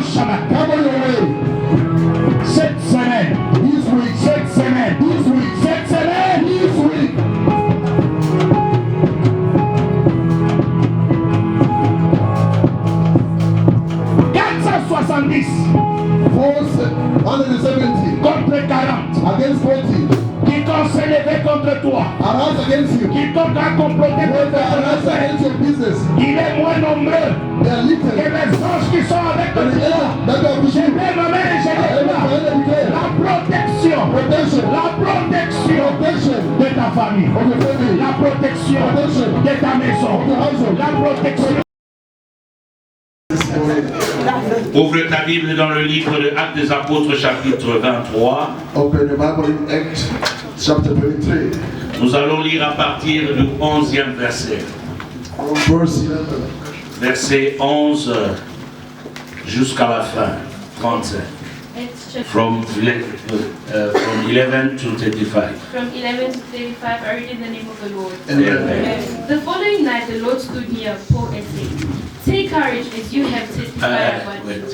chemin. Come on your way. Cette semaine, This week. cette semaine, This week. cette semaine, This week. Force 170 contre 40. against 40. Quiconque s'est levé contre toi, Arise against you. quiconque a comploté contre Whoever ton arise affaire, against your business. il est moins nombreux They are que little. les anges qui sont avec And the toi. angels that are with Je you. vais nommer et je I am déclare declare la protection, protection. la protection Protection de ta famille, of your family. la protection de ta maison, la protection. Ouvre ta Bible dans le livre de Actes des Apôtres, chapitre 23. Open the Bible in Acts chapter 23. Nous allons lire à partir du 11e verset. From verse 11. Verset 11 jusqu'à la fin, 35. From 11 to 35. From 11 to 35, I read in the name of the Lord. Amen. The following night, the Lord stood near Paul and said, "Take courage, as you have testified about me." Wait.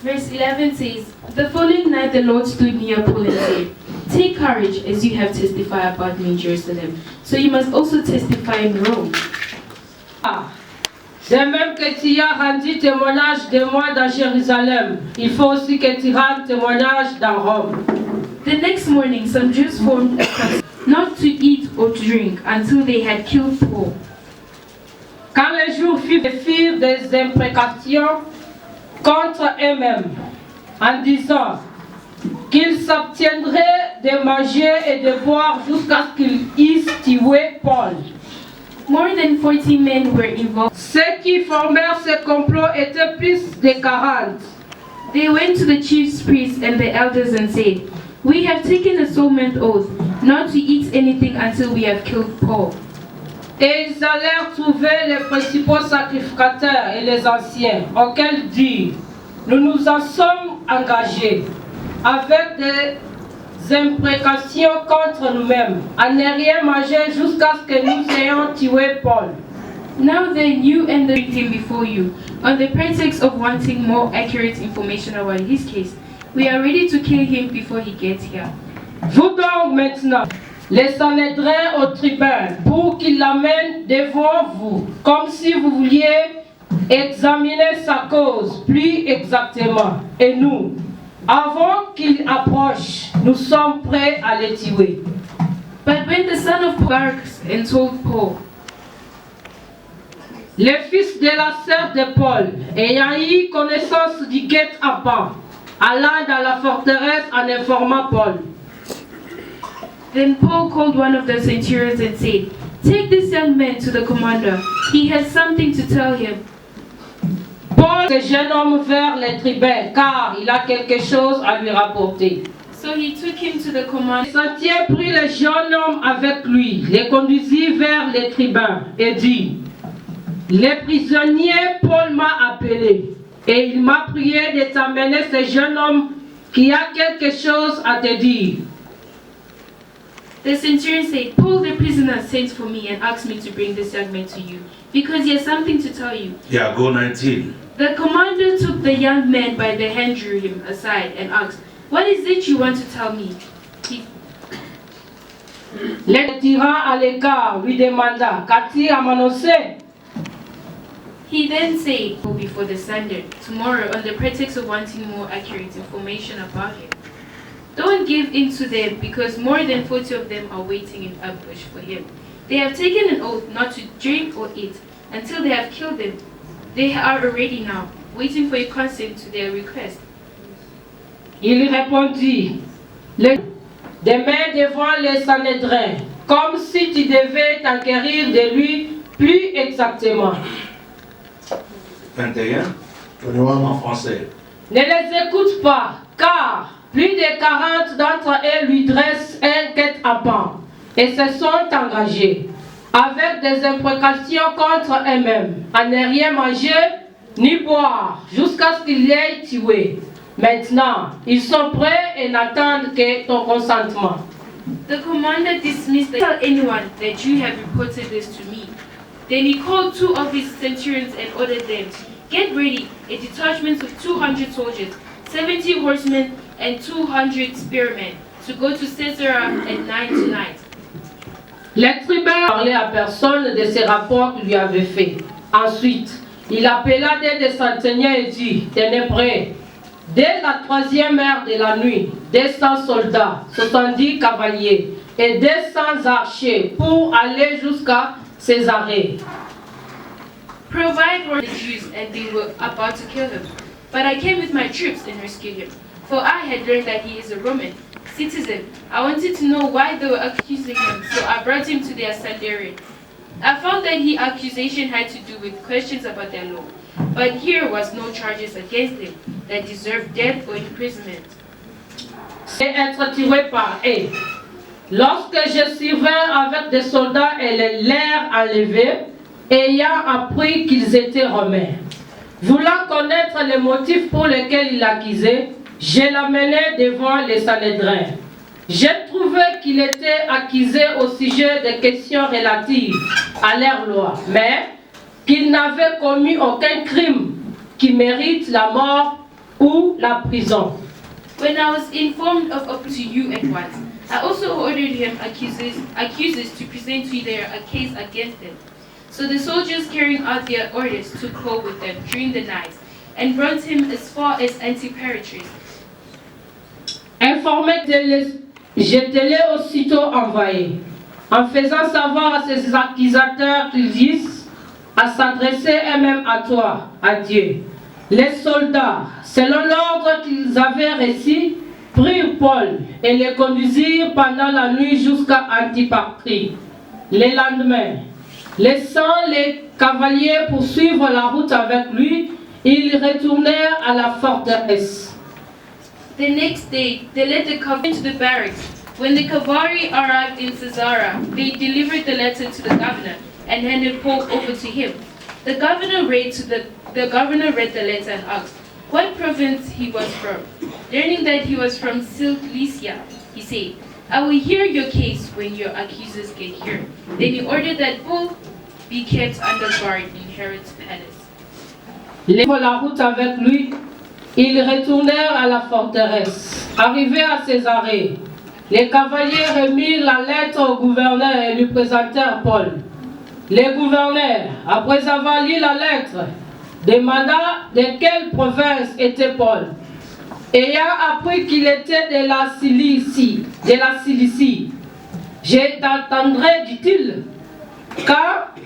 Verse 11 says, "The following night, the Lord stood near Paul and said, Take courage, as you have testified about me in Jerusalem. So you must also testify in Rome." De même que tu as rendu témoignage de moi dans Jérusalem, il faut aussi que tu rendes témoignage dans Rome. The next morning, some Jews formed a custom not to eat or to drink until they had killed Paul. Quand les jours firent des imprécations contre eux-mêmes, en disant qu'ils s'abtiendraient de manger et de boire jusqu'à ce qu'ils eussent tué Paul. More than 40 men were involved. Ceux qui formèrent ce complot étaient plus de 40. They went to the chief priests and the elders and said, "We have taken a solemn oath not to eat anything until we have killed Paul." Et ils allèrent trouver les principaux sacrificateurs et les anciens, auxquels dirent, nous nous en sommes engagés, avec des imprécations contre nous-mêmes, à ne rien manger jusqu'à ce que nous ayons tué Paul. Now then, you and the him before you, on the pretext of wanting more accurate information about his case. We are ready to kill him before he gets here. Vous donc maintenant, les Sanhédrins au tribun, pour qu'il l'amène devant vous, comme si vous vouliez examiner sa cause plus exactement. Et nous, avant qu'il approche, nous sommes prêts à le tuer. But when the son of Paul barks and told Paul, les fils de la sœur de Paul, ayant eu connaissance du guet-apens, allant dans la forteresse en informant Paul. Then Paul called one of the centurions and said, "Take this young man to the commander. He has something to tell him." Paul, ce jeune homme, vers les tribuns, car il a quelque chose à lui rapporter. So he took him to the commander. Le sentier prit le jeune homme avec lui, les conduisit vers les tribuns et dit, le prisonnier Paul m'a appelé et il m'a prié de t'amener ce jeune homme qui a quelque chose à te dire. The centurion said, "Paul the prisoner sent for me and asked me to bring this young man to you, because he has something to tell you." Yeah, go 19. The commander took the young man by the hand, drew him aside, and asked, "What is it you want to tell me?" Le tirant à l'écart lui demanda, qu'as-tu à m'annoncer? He then said, "Before the Sunday, tomorrow, on the pretext of wanting more accurate information about him. Don't give in to them, because more than 40 of them are waiting in ambush for him. They have taken an oath not to drink or eat until they have killed him. They are already now waiting for your consent to their request." Il répondit, demain devant les Sanhédrins, comme si tu devais t'enquérir de lui plus exactement. 21. 21. En français. Ne les écoute pas, car plus de 40 d'entre eux lui dressent un guet-apens et se sont engagés, avec des imprécations contre eux-mêmes, à ne rien manger ni boire, jusqu'à ce qu'ils l'aient tué. Maintenant, ils sont prêts et n'attendent que ton consentement. The commander dismissed them. "Tell anyone that you have reported this to me." Then he called 2 of his centurions and ordered them, Get ready a detachment of 200 soldiers, 70 horsemen, and 200 spearmen to go to Caesarea at 9 tonight. Les tribuns parlaient à personne de ces rapports qu'il lui avait faits. Ensuite, il appela des centeniers et dit, tenez prêts. Dès la 3e heure de la nuit, 200 soldats, 70 cavaliers et 200 archers pour aller jusqu'à Césarée. Provide for the Jews, and they were about to kill him. But I came with my troops and rescued him, for I had learned that he is a Roman citizen. I wanted to know why they were accusing him, so I brought him to their Sanhedrin. I found that his accusation had to do with questions about their law, but here was no charges against him that deserved death or imprisonment. Et être tiré par eux. Lorsque je suivais avec des soldats et les l'air enlevé, ayant appris qu'ils étaient romains. Voulant connaître les motifs pour lesquels il l'accusait, je l'amenai devant les Sanhédrins. J'ai trouvé qu'il était accusé au sujet des questions relatives à leur loi, mais qu'il n'avait commis aucun crime qui mérite la mort ou la prison. When I was informed of up to you at once, I also ordered him accusers to present to their a case against him. So the soldiers carrying out their orders took hold with them during the night and brought him as far as Antipatris. Informé je te l'ai aussitôt envoyé, en faisant savoir à ces accusateurs qu'ils disent à s'adresser eux-mêmes à toi, à Dieu. Les soldats, selon l'ordre qu'ils avaient reçu, prirent Paul et le conduisirent pendant la nuit jusqu'à Antipatris. Le lendemain, laissant les cavaliers poursuivre la route avec lui, ils retournèrent à la forteresse. The next day, they led the cavalry to the barracks. When the cavalry arrived in Caesarea, they delivered the letter to the governor and handed Paul over to him. The governor read the letter and asked what province he was from. Learning that he was from Cilicia, he said, I will hear your case when your accusers get here. Then he ordered that Paul be kept under guard in Herod's palace. Pour la route avec lui, ils retournèrent à la forteresse. Arrivés à Césarée, les cavaliers remirent la lettre au gouverneur et lui présentèrent Paul. Le gouverneur, après avoir lu la lettre, demanda de quelle province était Paul. Ayant appris qu'il était de la Cilicie, je t'entendrai, dit-il, quand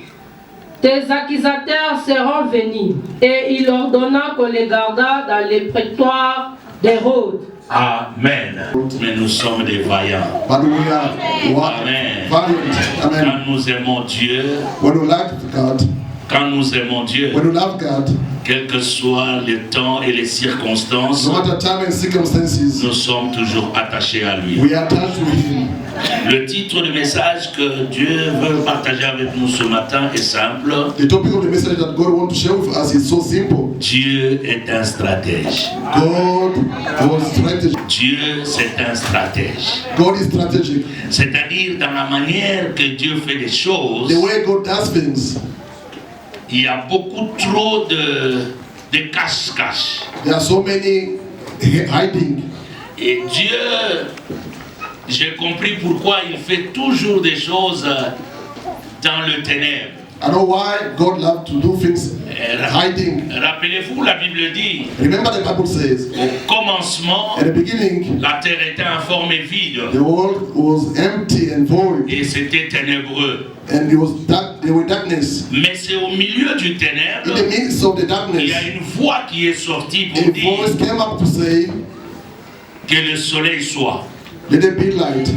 tes accusateurs seront venus. Et il ordonna qu'on les gardât dans les prétoires d'Hérode. Amen. Mais nous sommes des vaillants. But we are Amen. valiant. Amen. Quand nous aimons Dieu, When you like God, quand nous aimons Dieu, when you love God, quel que soit le temps et les circonstances, no matter time and circumstances, nous sommes toujours attachés à lui. we are attached to Him. Le titre du message que Dieu veut partager avec nous ce matin est simple. The topic of the message that God wants to share with us is so simple. Dieu est un stratège. God was strategic. Dieu, c'est un stratège. God is strategic. C'est-à-dire dans la manière que Dieu fait les choses, The way God does things, il y a beaucoup trop de cache-cache. there are so many hiding. Et Dieu, j'ai compris pourquoi il fait toujours des choses dans le ténèbre. I know why God loves to do things hiding. Rappelez-vous, la Bible dit, Remember the Bible says, au commencement, at the beginning, la terre était informe et vide. the world was empty and void, Et c'était ténébreux. and it was dark, there was darkness. Mais c'est au milieu du In ténèbre, the midst of the il darkness, y a une voix qui est sortie a pour dire voice came up to say, que le soleil soit. let there be light.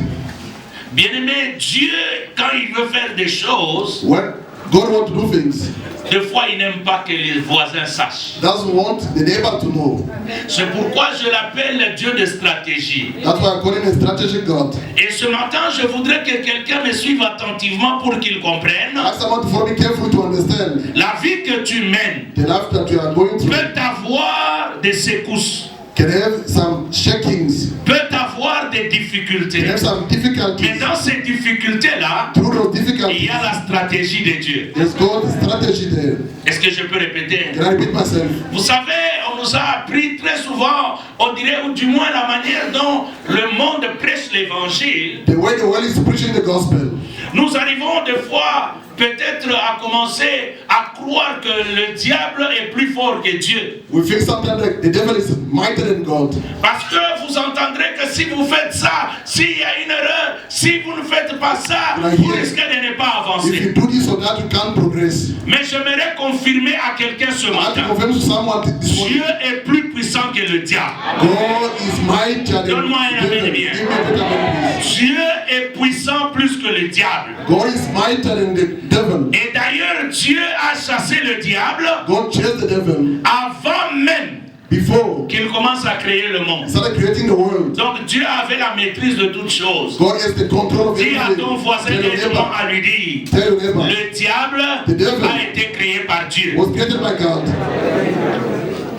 Bien-aimé, Dieu, quand il veut faire des choses, When God wants to do things, des fois il n'aime pas que les voisins sachent. doesn't want the neighbor to know. C'est pourquoi je l'appelle le Dieu de stratégie. That's why I call him a strategic God. Et ce matin, je voudrais que quelqu'un me suive attentivement pour qu'il comprenne. Ask someone to follow me carefully to understand La vie que tu mènes the life that you are going through peut avoir des secousses, can have some shakings, peut avoir des difficultés. They have some Mais difficulties. dans ces difficultés-là, Through those il difficulties, y a la stratégie de Dieu. there's God's strategy there. Est-ce que je peux répéter? Can I repeat myself? Vous savez, on nous a appris très souvent, on dirait, ou du moins la manière dont le monde prêche l'évangile. The way the world is preaching the gospel. Nous arrivons des fois peut-être à commencer à croire que le diable est plus fort que Dieu. We think sometimes that the devil is mightier than God. Parce que vous entendrez que si vous faites ça, s'il y a une erreur, si vous ne faites pas ça, vous risquez de ne pas If you avancer. do this or that, you can't progress. Mais j'aimerais confirmer à quelqu'un ce I have to matin. confirm to someone this morning. Dieu est plus puissant que le diable. God is mightier than Donne-moi un the devil. amen Give bien. me a better amen, please. Dieu est puissant plus que le diable. God is mightier than the devil. Et d'ailleurs, Dieu a chassé le diable God chased the devil avant même before qu'il commence à créer le he monde. started creating the world. Donc Dieu avait la maîtrise de toutes choses. God has the control of Dis à everything. ton voisin Tell your directement neighbor. à lui dire, Tell your neighbor. le diable The devil a été créé par Dieu. was created by God.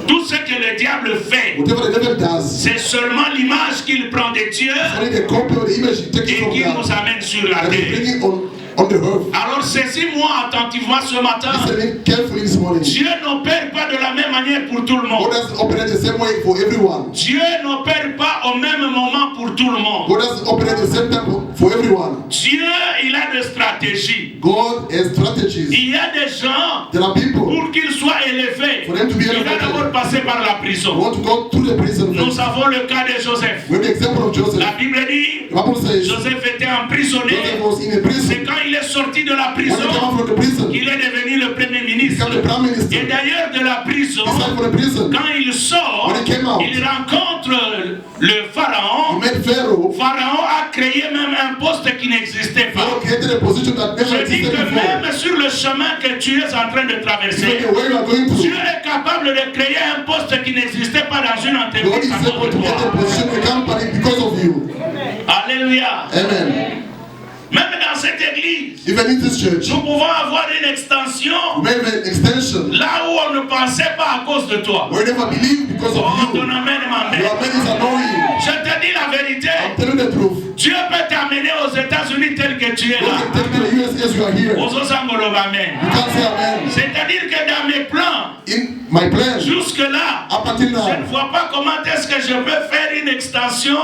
Tout ce que le diable fait, Whatever the devil does, c'est seulement l'image qu'il prend de Dieu only the copy of the image he takes et from qu'il nous God amène sur la and he terre. bring it on the earth. Alors saisis-moi attentivement ce matin. Listen carefully this morning. Dieu n'opère pas de la même manière pour tout le God monde. doesn't operate the same way for everyone. Dieu n'opère pas au même moment pour tout le monde. God doesn't operate the same time for everyone. Dieu, il a des stratégies. God has strategies. Il y a des gens, There are people pour qu'ils soient élevés, For them to be il va elevated. d'abord passer par la who prison. want to go through the prison. Nous avons le cas de Joseph. We have the example of Joseph. La Bible dit, The Bible says Joseph était emprisonné. Joseph was in a prison. C'est quand il est sorti de la When he prison came out from the prison, he qu'il est devenu le premier ministre. became the prime minister. Et d'ailleurs de la prison, Beside for the prison, quand il sort, When he came out, il rencontre le he pharaon. met Pharaoh. Pharaon a créé même un poste qui n'existait Pharaoh pas. created a position that never Je dis existed que before. même sur le chemin que tu es en train de Even traverser, the way you are going Dieu through, est capable de créer un poste qui n'existait pas dans une God entreprise is à able cause to de get a toi. position in a company because of you. Alléluia. Amen. Même dans cette église, Even in this church, nous pouvons avoir une extension we may have an extension là où on ne pensait pas à cause de toi. where we never believe because Oh, of ton you. amen Your m'embête. amen is annoying. Je te dis la vérité. I'm telling the truth. Dieu peut t'amener aux États-Unis tel que tu es God là. can take me to the US as you are here. You Aux Osangoloba, amen. can't say amen. C'est-à-dire que dans mes plans, In my plan, jusque-là, up until je ne now, vois pas comment est-ce que je peux faire une extension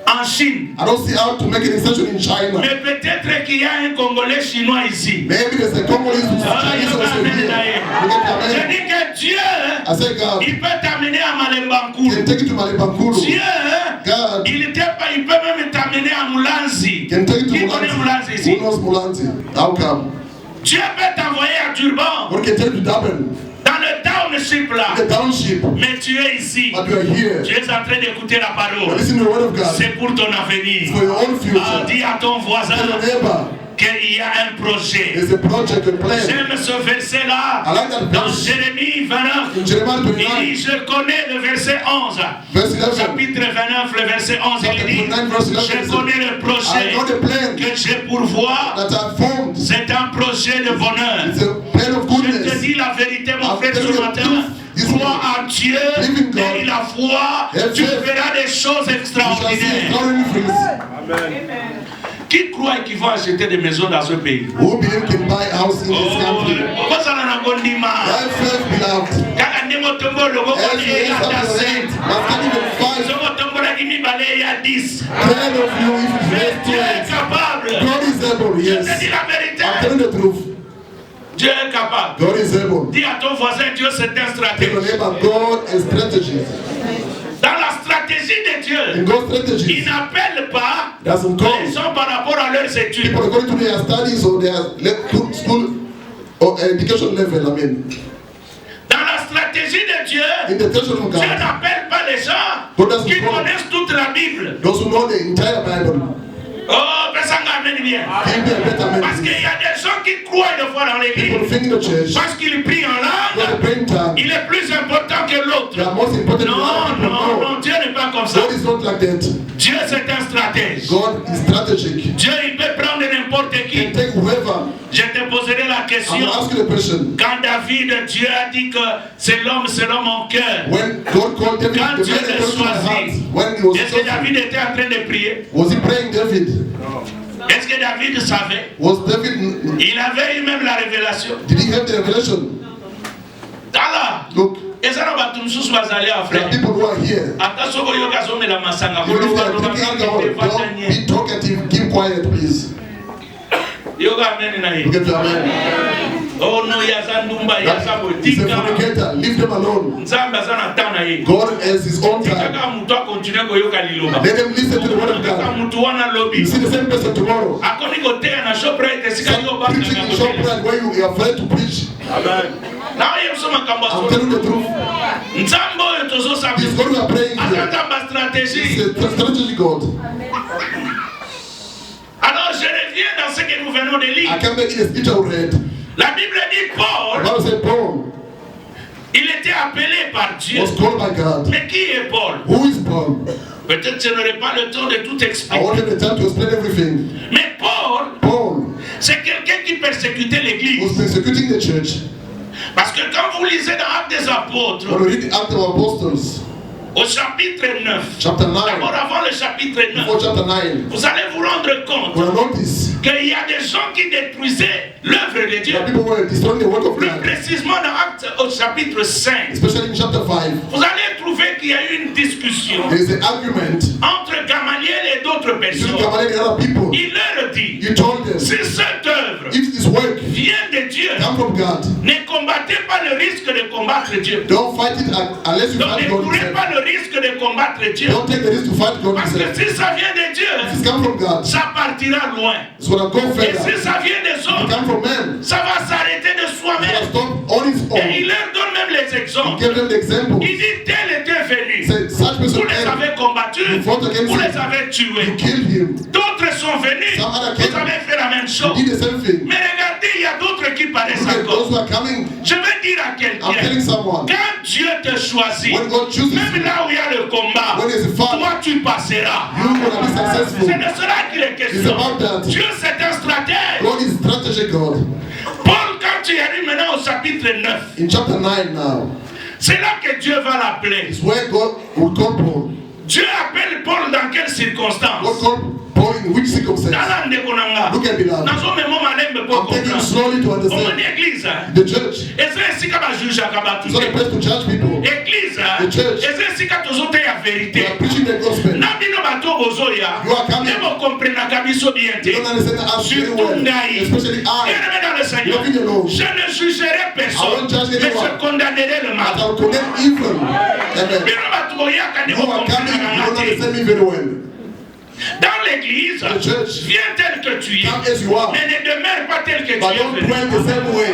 en Chine. I don't see how to make an extension in China. Mais peut-être qu'il y a un Congolais chinois ici. Maybe there's a Congolese with Ah, il Chinese y a also pas here. d'ailleurs. You get Je amen? dis que Dieu, I say God il peut t'amener à can Malembankuru. take you to Malibankuru. Dieu, God il peut même t'amener à Mulanzi. can take you Qui to connaît Mulanzi Mulanzi. ici? Who knows Mulanzi? How come? Dieu peut t'envoyer à Durban, God can take you to Durban, dans le township là. the township, Mais tu es ici. but you are here. Tu es en train d'écouter la But parole. listen to the word of God C'est pour ton avenir. for your own Ah, future. dis à ton voisin Tell your neighbor qu'il y a un projet. there's a project, a plan. J'aime ce verset-là. I like that Dans verse. Jérémie 29, In Jeremiah il dit, 29, je connais le verset 11. verse 11. Chapitre 29, le verset 11, il dit, 29, verse 11, je connais le I projet know the plan que j'ai pour voir. that I formed. C'est un projet de bonheur. It's a plan of Je te goodness. dis la vérité, mon I'll frère, tell ce you the matin. truth. This Crois en Dieu Live in God. et la foi, Have tu faith. verras des choses You shall see extraordinaires. extraordinary things. Qui croit qu'ils vont acheter des maisons dans ce pays? Who believe can buy a house in this Oh, country? okosala na kondima. Have faith, beloved. Kaka ndenge otombolo As okoli you raise up eyata your 5. hand, must not even five. Soki otombolaki mibale eya 10. 10 of you, if it's Mais raised to Dieu est it. capable. God is able, Je te yes. dis la vérité. I'm telling the truth. Dieu est capable. God is able. Dis à ton voisin, Dieu c'est un Tell your stratège. neighbor, God has strategies. Dans la stratégie de Dieu, In God's il strategies, n'appelle pas doesn't les call gens par rapport à leurs études. people according to their studies or their school or education level, I mean. Dans la stratégie de Dieu, In the intention of Dieu God, n'appelle pas les gens God doesn't qui call connaissent toute la Bible. those who know the entire Bible. Oh, personne n'amène bien. Give them better Parce qu'il message. y a des gens qui croient des fois dans People l'église. think in the church, Parce qu'ils prient en God langue, praying tongue. il est plus important que l'autre. They are most important than Non, other people. non, No. non, Dieu n'est pas comme ça. God is not like that. Dieu c'est un God stratège. God is strategic. Dieu, il peut prendre n'importe He qui. can take whoever. Je te poserai la I'm question. going to ask you the question. Quand David, Dieu a dit que c'est l'homme selon mon cœur. When God called David, Quand the Dieu man l'a according to my heart, choisi, when he was est-ce que chosen, David était en train de prier? was he praying David? Est-ce que David savait? Was David, Il avait eu même la révélation. did he have the revelation? Tala. Look, Et ça, on va tout nous bazali à there are frère. people who are here. Ata soko yo kazome la masanga. Even if they are drinking alcohol, don't be talkative, keep quiet, please. Yo ga amen na Look ye. at your man. Oh no, yaza ndumba, yaza He's a botika. fornicator. Leave them alone. Nzambe aza na temps na ye. God has his own time. Kaka mutu akontinue koyoka liloba. Let them listen to the word of Kaka God. mutu wana You lobi. see the same person tomorrow. Akoni koteya na shopre tesika yo Stop baka preaching in na shop koteya. brand where you are afraid to preach. Na oye msoma kamba I'm so. telling the truth. Nzambe oyo tozo sabi. This God we are praying here. Azanga stratégie. It's a strategy God. Alors je reviens dans ce que nous venons de I lire. can make it a scripture read. La Bible dit The Paul, Bible said Paul il était appelé par Dieu. was called by God. Mais qui est Paul? Who is Paul? Peut-être je n'aurai pas le temps de tout I expliquer. want him the time to explain everything. Mais Paul, Paul c'est quelqu'un qui persécutait was l'église. persecuting the church. Parce que quand vous lisez dans Actes des Apôtres, When we read the Acts of the Apostles, au chapitre 9, chapter 9, d'abord avant le chapitre 9, before chapter 9, vous allez vous rendre we compte will notice qu'il y a des gens qui détruisaient l'œuvre de Dieu. that people were destroying the work of Plus God, précisément dans Actes au chapitre 5, especially in chapter 5. vous allez trouver qu'il y a eu une discussion There is an argument entre Gamaliel et d'autres between personnes. Gamaliel and other people. Il leur dit, He told them, si cette œuvre if this work vient de Dieu, come from God, ne combattez pas le risque de combattre Dieu. don't fight it unless you Donc fight ne God courez himself. pas le risque de combattre Dieu. Don't take the risk to fight God Parce que himself. si ça vient de Dieu, If it's come from God, ça partira loin. it's going to go Et further. si If ça vient des it hommes, come from men, ça va s'arrêter de it's going to soi-même. stop on its Et il own. leur donne même les He exemples. gave them the example. Il dit, tel était venu. Said, such Vous person les came, avez combattus, you fought against vous les him, avez you tués. killed him, D'autres sont venus, Some other vous came. avez fait la même you chose. did the same thing. Mais regardez, il y a d'autres qui paraissent Look at those encore. who are coming. Je vais dire à I'm telling quelqu'un, someone, quand Dieu te choisit, when God chooses même you, là où il y a le combat, when there's a fight, toi tu passeras. you're going to be Ce successful. ne sera qu'il est It's question. about that. Dieu c'est un stratège. God is strategic God. Paul, quand tu arrives maintenant au chapitre 9, In chapter 9 now, c'est là que Dieu va l'appeler. is where God will call Paul. Dieu appelle Paul dans quelles God circonstances? called Paul in which circumstance? Tala ndeko nanga. Look at beloved. Nazo memo malembe po I'm taking comprendre. slowly to Omoni understand. église. The church Eza esika ba juge akabatu. is not a place to judge people. Église. The church. Eza esika tozote ya We vérité. are preaching the gospel. Na bino bato bozoya. You are coming. Nemo comprenaka biso bien te. You don't understand us very Surtout well. ngai. Especially I. Bien-aimé dans le Seigneur. Loving the Lord. Je ne jugerai I personne. won't judge Mais anyone. je condamnerai le I mal. shall condemn evil. Amen. Bino bato boyaka You nemo are coming. You comprenaka don't te. understand me very well. Dans l'église, The church. viens tel que tu es. Come as you are. Mais ne demeure pas tel que tu But es don't venu. dwell the same way.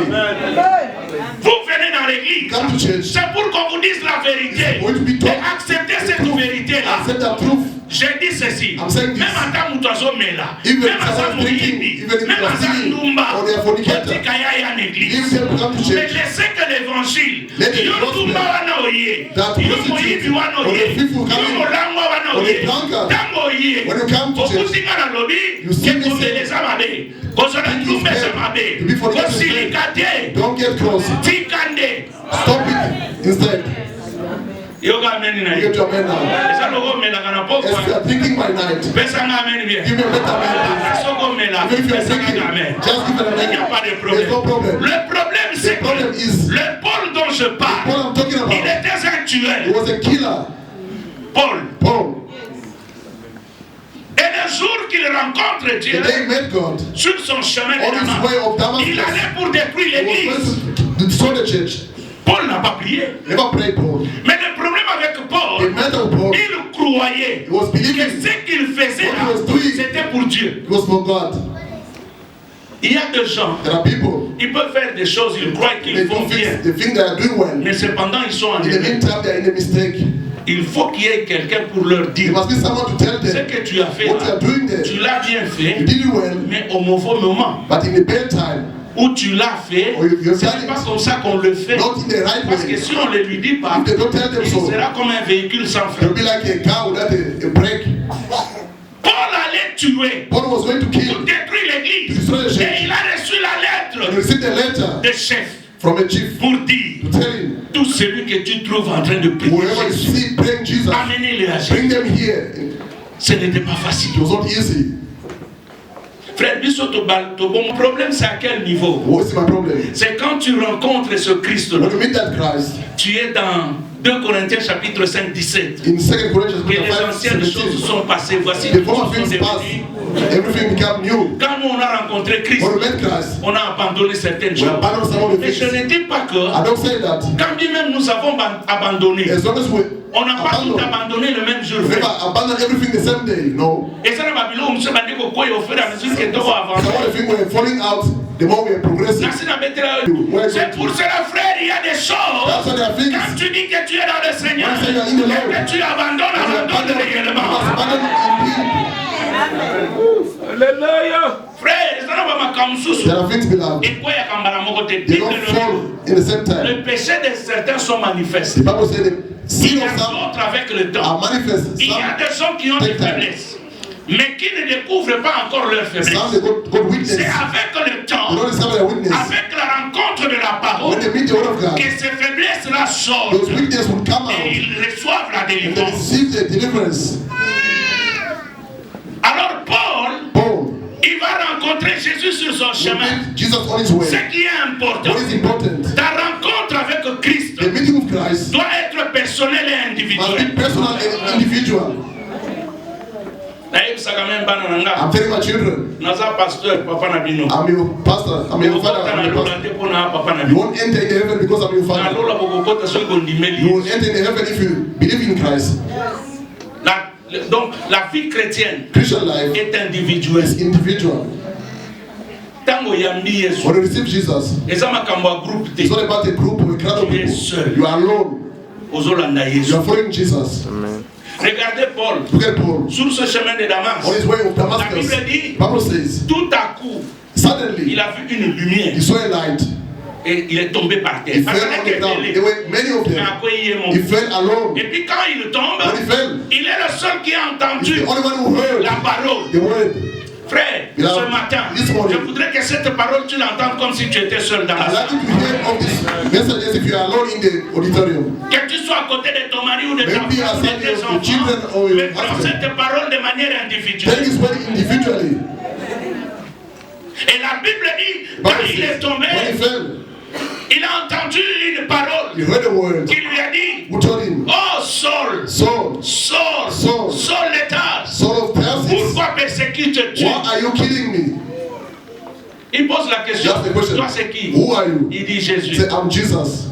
Vous venez dans l'église. Come to church. C'est pour qu'on vous dise la vérité. Going to be Et taught. acceptez cette vérité-là. Accept the truth. Je dis ceci. I'm saying this. Même en tant que oiseau mela. Even Même if en tant someone que drinking, muyibi. even if Même they en are tant que sinning, numba. or they are fornicator, Otikaya en Give église. them to come to Mais church. laissez que l'évangile. Let the Yo gospel, numba wana oye. that Yo prostitute, moyibi wana or the oye. thief will Yo come in, molangwa wana or the oye. drunkard. Tango oye. When you come to church, Okutinga na lobi. you see me say, Ekomeleza mabe. Kozola think ntumbe it's za bad mabe. to be fornicating. Kosilika te. Don't get close. Tikande. Stop it instead. Yoga ameni na You yo. get your man now. Esa logo melaka na poko. As you are drinking by night, Pesa nga ameni bien. give me a better man. Soko mela. Even if you are Pesa drinking, nga amen. just give it a Il n'y a pas de man. problème. There's no problem. Le problème c'est que problem is- le Paul dont je parle, What I'm talking il about, était un he tueur. was a killer. Paul. Paul. Et le jour qu'il rencontre Dieu The day he met God, sur son chemin on de his Damas, way of Damascus, il allait pour détruire he was l'église. going to destroy the church. Paul n'a pas prié. Never prayed Paul. Mais le problème avec The Paul, matter with Paul, il croyait he was que believing ce qu'il faisait What he là, was doing, c'était pour Dieu. it was for God. Il y a des gens, There are people, ils peuvent faire des choses, ils croient they qu'ils font do bien. things, they think they are doing well. Mais cependant, ils sont en In the erreur. meantime, they are in a mistake. Il faut qu'il y ait quelqu'un pour leur There dire must be someone to tell ce them que tu as fait what you là, are doing there. tu l'as bien You fait, did it well, mais au mauvais moment but in the bad time, où tu l'as fait, or you've ce done n'est pas it comme ça qu'on le fait. not in the right Parce que way. si on ne lui dit pas, If they don't tell them il so, sera comme un véhicule sans they'll frein. be like a car without a brake. Paul tuer, Paul was going to pour kill. détruire l'église. Destroy the church. Et il a reçu la And he lettre received a letter de chef from a chief pour dire to tell him, tout celui que tu trouves en train de prier whoever you Jésus, see praying Jesus, amenez-le à bring Jésus. them here. Ce n'était pas facile. It was not easy. Frère, mon problème c'est à quel niveau? What's my problem? C'est quand tu rencontres ce Christ-là. When you meet that Christ, Tu es dans 2 Corinthiens chapitre 5, 17. in 2 Corinthians Que les 5, anciennes choses 17, sont passées. Voici the les choses former sont things pass, devenues. everything became new. Quand nous on a rencontré Christ, When we met Christ, on a abandonné certaines we choses. abandoned some of the Mais je things. ne dis pas que, I don't say that. quand bien même nous avons abandonné, As long as we on n'a pas tout abandon, abandonné le même jour. we never abandon everything the same day. No. Et ça, le Babylone, monsieur Bandé Koko, au fur et à mesure que nous avons Some of the things we're falling out, the more we're progressing. C'est pour cela, frère, il y a des That's choses. why there are things. Quand tu dis que tu es dans le Seigneur, When you say you are in the Lord, et que tu abandonnes, you abandonne réellement. abandon Frère, ça n'a pas ma kamsusu. there are things, beloved. Et quoi, il y a kambara moko te They dit don't que fall in the same time. le péché de certains sont manifestes. The Bible says the Il sin y a of some d'autres avec le temps. are manifest. Il y a Some, des gens qui ont des take time. faiblesses, mais qui ne découvrent pas encore leur some faiblesse. they got weakness. C'est They avec le temps, don't discover their weakness. avec la rencontre de la parole, When they meet the word of God, que ces faiblesses-là sortent those weaknesses will come et out ils reçoivent la and they délivrance. receive the deliverance. Alors Paul, Paul il va rencontrer Jésus sur son will chemin. meet Jesus on his way. Ce qui est important, What is important? ta rencontre avec Christ The meeting with Christ doit être personnelle et must be individuelle. personal and individual. I'm telling my children, Naza pasteur, papa na bino. I'm your pastor, I'm your father, I'm your pastor. You won't enter in the heaven because I'm your father. You will enter in the heaven if you believe in Christ. Donc, la vie chrétienne Christian life est individuelle. is individual. Tango yambi Yesu. When you receive Jesus, Eza makambo ya groupe te. it's not about a group or a crowd of Tu es seul. people. You are alone. Ozolanda You Yesu. are following Jesus. Regardez Paul. Look at Paul. Sur ce chemin de Damas, On his way of la Damascus, Bible dit, Bible says, tout à coup, il suddenly a vu une lumière he saw a light. et il est tombé par terre. He Parce fell on qu'il the ground. était There were many of mais them. à quoi il est mon- He fell alone. Et puis quand il tombe, When he fell, il est le seul qui a he's entendu the only one who heard la parole. the word. Frère, Il a- ce matin, this morning, je voudrais que cette parole, tu l'entendes comme si tu étais seul dans la I'd like salle. you to hear of this message as if you are alone in the auditorium. Que tu sois à côté de ton mari ou de ta Maybe femme ou de aside tes of your enfants, children or your mais prends husband. cette parole de manière Take individuelle. this word individually. Et la Bible dit, quand Bible il est says, tombé, when he fell, il a entendu une parole he heard a word qui lui a dit, who told him, oh Saul, Saul, Saul, Saul, Saul l'état, Saul of Tarsus, pourquoi persécutes-tu? why are you killing me? Il pose la question, That's the question. toi c'est qui? Who are you? Il dit He Jésus. said, I'm Jesus.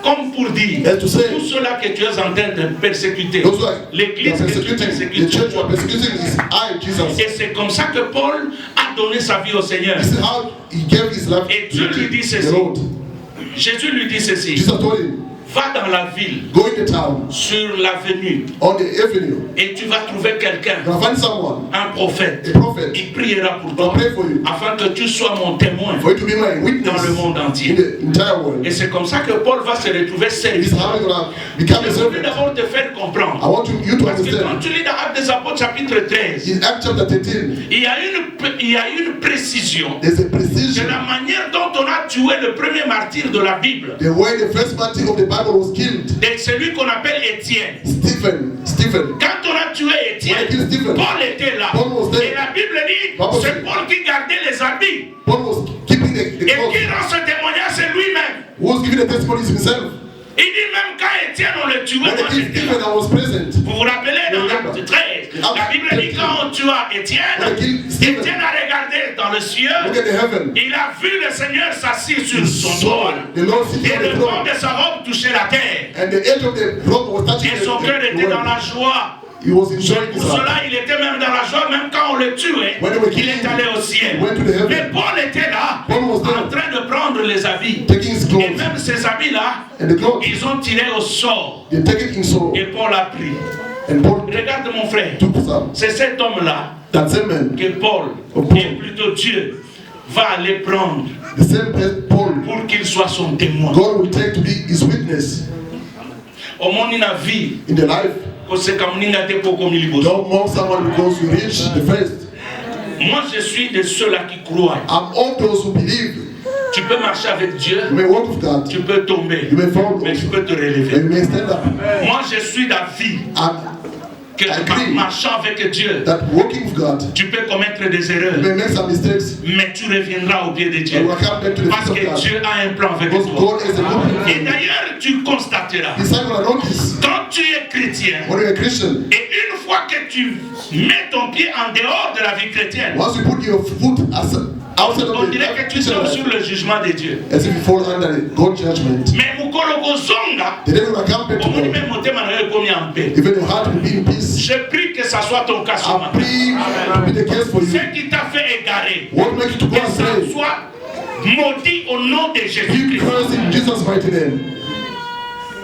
Comme pour dire, And to say, tout cela que tu es en train de persécuter, those who are l'église que tu persecuting, the persécutes, church you are persecuting is I, Jesus. et c'est comme ça que Paul a donné sa vie au Seigneur. This is how he gave his life Et to Dieu lui dit the ceci. Lord. Jésus lui dit ceci, Jesus told him, va dans la ville, go in the town, sur l'avenue, on the avenue, et tu vas trouver quelqu'un, you're gonna find someone, un prophète. a prophet, Il priera pour will toi, pray for you, afin que tu sois mon témoin for you to be my dans witness le monde in entier. the entire world. Et c'est comme ça que Paul va se retrouver This is serviteur. how you're gonna become a Je voudrais servant. d'abord te faire I comprendre. want you to Parce que quand understand. tu lis dans Actes des Apôtres chapitre 13, In Acts chapter 13, il y a une précision there's a de precision. la manière dont on a tué le premier martyr de la Bible, The way the first martyr of the Bible was killed, de celui qu'on appelle Étienne. Stephen. Quand on a tué Étienne, When they killed Stephen, Paul était là. Paul was there. Et la Bible dit, Bible c'est says- Paul qui gardait les habits. Paul was keeping the Et cloth. qui rend ce témoignage, c'est lui-même. Who was giving the testimonies himself. Il dit même quand Étienne on le tuait, When moi they killed j'étais Stephen, là. I was present. Vous vous rappelez dans Remember. Acte 13, la Bible dit quand on tua Étienne, When they killed Stephen, Étienne a regardé dans le ciel, look at the heaven. il a vu le Seigneur s'assis sur He son saw trône. the Lord sitting Et on le the vent throne. de sa robe touchait la terre. And the edge of the robe was touching Et son cœur the était dans la world. joie. He was enjoying Pour his life. cela, il était même dans la joie, même quand on le tuait, When they were il killing est allé au ciel. he went to the heaven. Mais Paul était là, Paul was there. en train de prendre les habits. Taking his Et clothes. même ces habits-là, And the clothes, ils ont tiré au sort. they take it in soul. Et Paul a pris. And Paul Regarde mon frère, took some. c'est cet homme-là That same man, que Paul, Paul. et plutôt Dieu, va aller prendre the same Paul, pour qu'il soit son témoin. God will take to be his witness Au monde, il a vie. in the life. Don't mock someone because you reach the first. Moi, je suis de ceux-là qui croient. I'm all those who believe. Tu peux marcher avec Dieu, You may walk with God. tu peux tomber, You may fall. mais tu peux te And relever. you may stand up. Moi, je suis d'avis que agree. marchant avec Dieu, That walking with God, tu peux commettre des you erreurs, may make some mistakes. mais tu reviendras au pied de You Dieu. will come back to the Parce feet of que God. Dieu a un plan avec Because toi. God is a good Et plan. d'ailleurs, tu constateras, Disciple, I notice quand tu es chrétien, when you're a Christian, et une fois que tu mets ton pied en dehors de la vie chrétienne, once you put your foot outside on of dirait que tu tombes sur the le jugement de Dieu. as if you fall under God's judgment. Mais mukolo kozonga, The day when I come back to omoni God, même motema na yo ekomi en paix. even your heart will be in peace. Je prie que ça soit ton cas ce I matin. pray to be the case for you. Ce qui t'a fait égarer, What makes you to go que ça astray? soit maudit au nom de Be Jésus-Christ. cursed in Jesus' mighty name.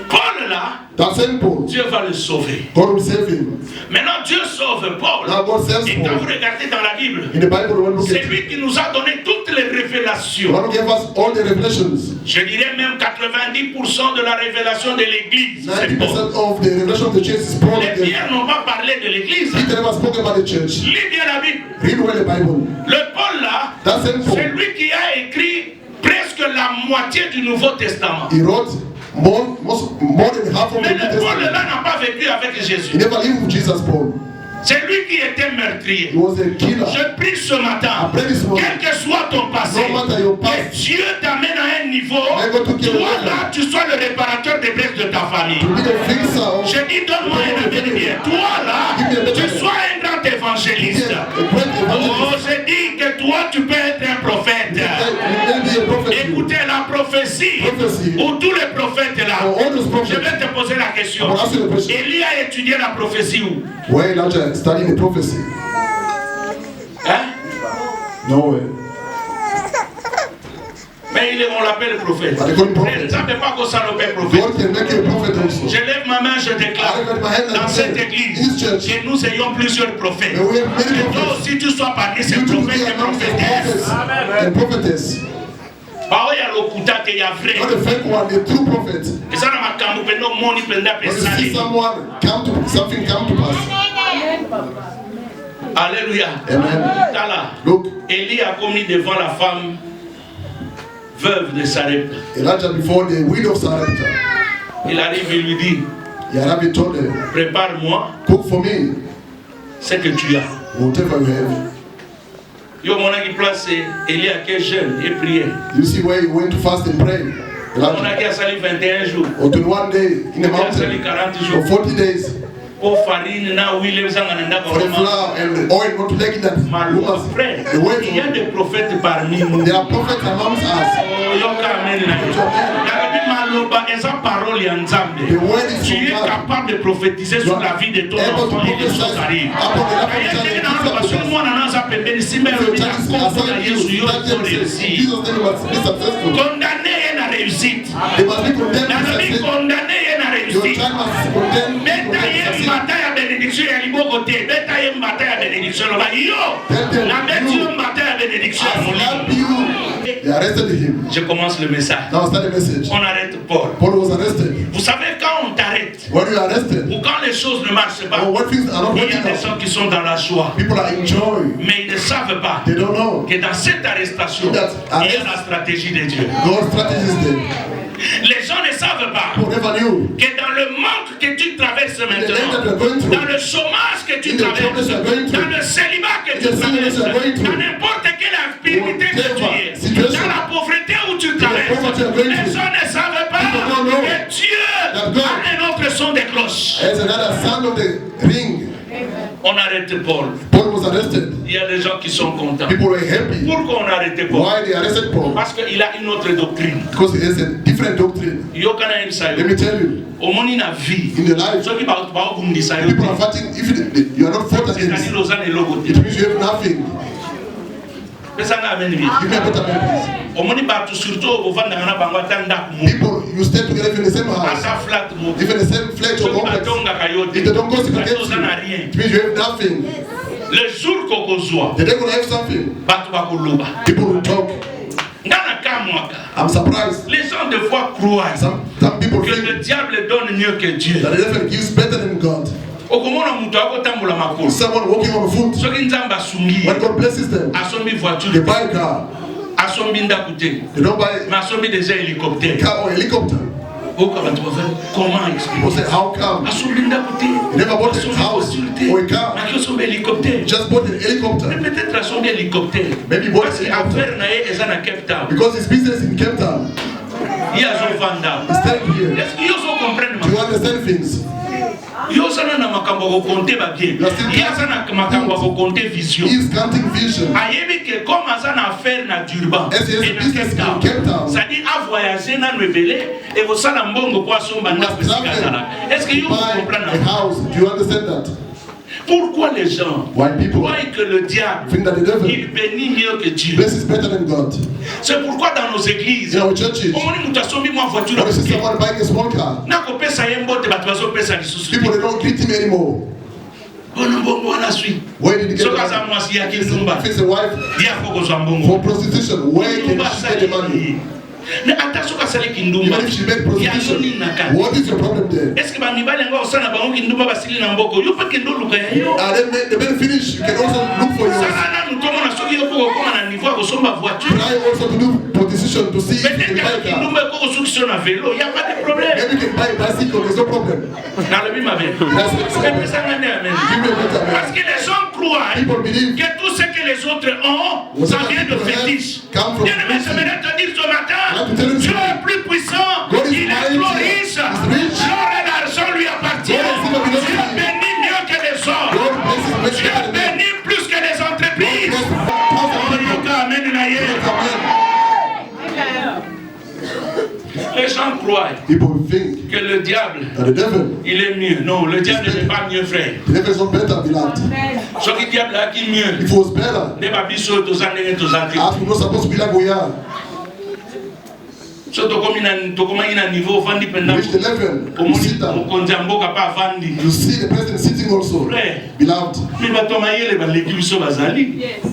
Paul là, That same Paul, Dieu va le sauver. God will save him. Maintenant, Dieu sauve Paul. Now God saves Et quand vous Paul. regardez dans la Bible, In the Bible, when we c'est get lui qui nous a donné toutes les the révélations. one who gave us all the revelations, Je dirais même 90% de la révélation de l'Église. C'est 90% Paul. of the revelation of the church is Paul. Les pierres n'ont pas parlé de l'Église. Peter never spoke about the church. Lis bien la Bible. Read well the Bible. Le Paul là, That same c'est Paul, lui qui a écrit presque la moitié du Nouveau Testament. he wrote more than half of the Mais New le Paul Testament. là n'a pas vécu avec He Jésus. never lived with Jesus, Paul. C'est lui qui était meurtrier. He was a killer. Je prie ce matin, I pray this morning, quel que soit ton passé, no matter your que past, Dieu t'amène à un niveau, May God took you toi away. là, tu sois le réparateur des blessures de ta famille. to be the fixer of Je dis, donne-moi un avenir. Toi là, tu sois un grand évangéliste. a great Oh, evangelist. je dis que toi, tu peux être un prophète. You may be a prophet. Écoutez la prophétie, Prophecy. où tous les prophètes là. For all those Je prophets, vais te poser la question. I will ask you the question. Élie a étudié la prophétie où? Where Elijah studying the prophecy? Hein? No way. Mais on l'appelle prophète. But they call him prophet. Ça ne veut pas qu'on salopait prophète. God can make you a prophet also. Je lève ma main, je déclare I lift my hand and dans say, cette in église this church, que nous ayons plusieurs prophètes. May we have many Que toi prophets. aussi tu sois parmi ces You to be prophètes et amongst the prophétesses. prophets and prophetess. Bah oui, il y a l'okuta et il y a vrai. Not the fake one, the true prophet. Et ça n'a pas camou, pendant mon y pendant When you see pesali. something come to pass. Alléluia. Amen. Tala. Look, Élie a commis devant la femme veuve de Sarepta. Elijah before the widow of Sarepta, Il arrive et lui dit, Yarabi told her, prépare-moi cook for me ce que tu as. whatever you have. Yo mon qui place Élie a quel jeûne et prier. You see where he went to fast and pray. Mon Elijah, qui a sali 21 jours. or 21 day in the Il a sali mountain, 40 or jours. 40 days Pour farine na huile zanga nenda for the kwa flour and the oil, not to take it that Malheureusement, woman's frère, the way il y a to, des prophètes parmi nous. there are prophets amongst us. Oh, yoka amen na yo. Nagabi maloba eza parole ya Nzambe. The word is Tu es from God. capable de prophétiser sur la vie de ton Able to enfant et des choses prophesy arrivent. upon the life of D'ailleurs, child ndenge and na things loba soki that mwana naza pembeni simba So elobi na that is kombo na aside Yesu you, yo that them say, réussir. Jesus name must be successful. Condamné ye na réussite. They must be condemned to Nalobi success. condamné ye na Your réussite. child must be condemned Beta ye to succeed. mbata ya bénédiction ya liboko te. Beta ye mbata ya bénédiction loba yo. Tell them, Na beti you, yo mbata ya bénédiction ya I molimo. slap you. They arrested him. Je commence le message. Now start the message. On arrête Paul. Paul was arrested. Vous savez, quand on t'arrête, When you are arrested, ou quand les choses ne marchent pas, or when things are not il y a working des out, gens qui sont dans la joie, people are enjoying. mais ils ne savent pas They don't know. que dans cette arrestation, il y a la stratégie de Dieu. God's strategy is there. Les gens ne savent pas People never knew. que dans le manque que tu traverses In the land that maintenant, you're going through, dans le chômage que tu In the traverses, troubles you're going through, dans le célibat que in tu the celibacy traverses, you're going through, dans n'importe quelle activité que tu whatever es, situation, dans la pauvreté où tu poverty traverses, you're going les through, gens ne savent pas people don't know que Dieu that God a un autre son de cloche. as another sound of the ring. On arrête Paul. Paul was arrested. Il y a des gens qui sont contents. People were happy. Pourquoi on a arrêté Paul? Why they arrested Paul? Parce qu'il a une autre doctrine. Because he has a different doctrine. Yokana Let Ibisayo. me tell you, Omoni na vie. in the life, Ceux qui parlent pas au Ibisayo. people are fighting. If you are not fought C'est-à-dire against, Lausanne et Logoté. it means you have nothing. Pesanga amen vie. Give me a better purpose. Omoni batu surtout au vanda na bango tanda mu. People, you stay together even in the same house, Asa flat mu. even the same fledge or Ceux qui complex. batonga kayote. If they don't gossip against you, Lausanne n'a rien. it means you have nothing. Le jour kokozwa. The day will have something. Batu bakuluba. People will talk. Ngana kamwaka. I'm surprised. Les gens des fois croient Some people que think le diable donne mieux que Dieu. that the devil gives better than God. Someone walking on foot. When God blesses them, they buy a car. They don't buy a car or helicopter. Comment expliquer? People say, how come? You never bought a house or a car. Just bought an helicopter. Maybe bought an helicopter. Because his business in Cape Town. He's staying here. Do you understand things? He is counting vision. As he has a business in Cape Town, he must travel to buy a house. Do you understand that? Pourquoi les gens croient que le diable il bénit mieux que Dieu? Better than God. C'est pourquoi dans nos églises, on dit someone buying a small car. People, they don't greet him anymore. Where did he get the money? If it's a wife for prostitution, where can she get the money? Even if she made prostitution, what is your problem there? They may finish, you can also look for yours. Try also to do prostitution to see if you can buy a car. Maybe you can buy a bicycle, there's no problem. Parce que les gens croient que tout ce que les autres ont, ça vient de fétiche. Bien-aimé, je voudrais te dire ce matin, Dieu est plus puissant, il est plus riche, l'or et l'argent lui appartiennent. Dieu bénit mieux que les autres. Dieu bénit plus que les entreprises. Les gens croient que le diable, il est mieux. Non, le diable n'est pas mieux, frère. Ce qui diable a qui mieux. If it was better, Ne pas biso to zane to zane. as we not supposed to be like we are. So to come in a niveau vandi pendant. Reach the level. You sit down. You see the president sitting also. Beloved.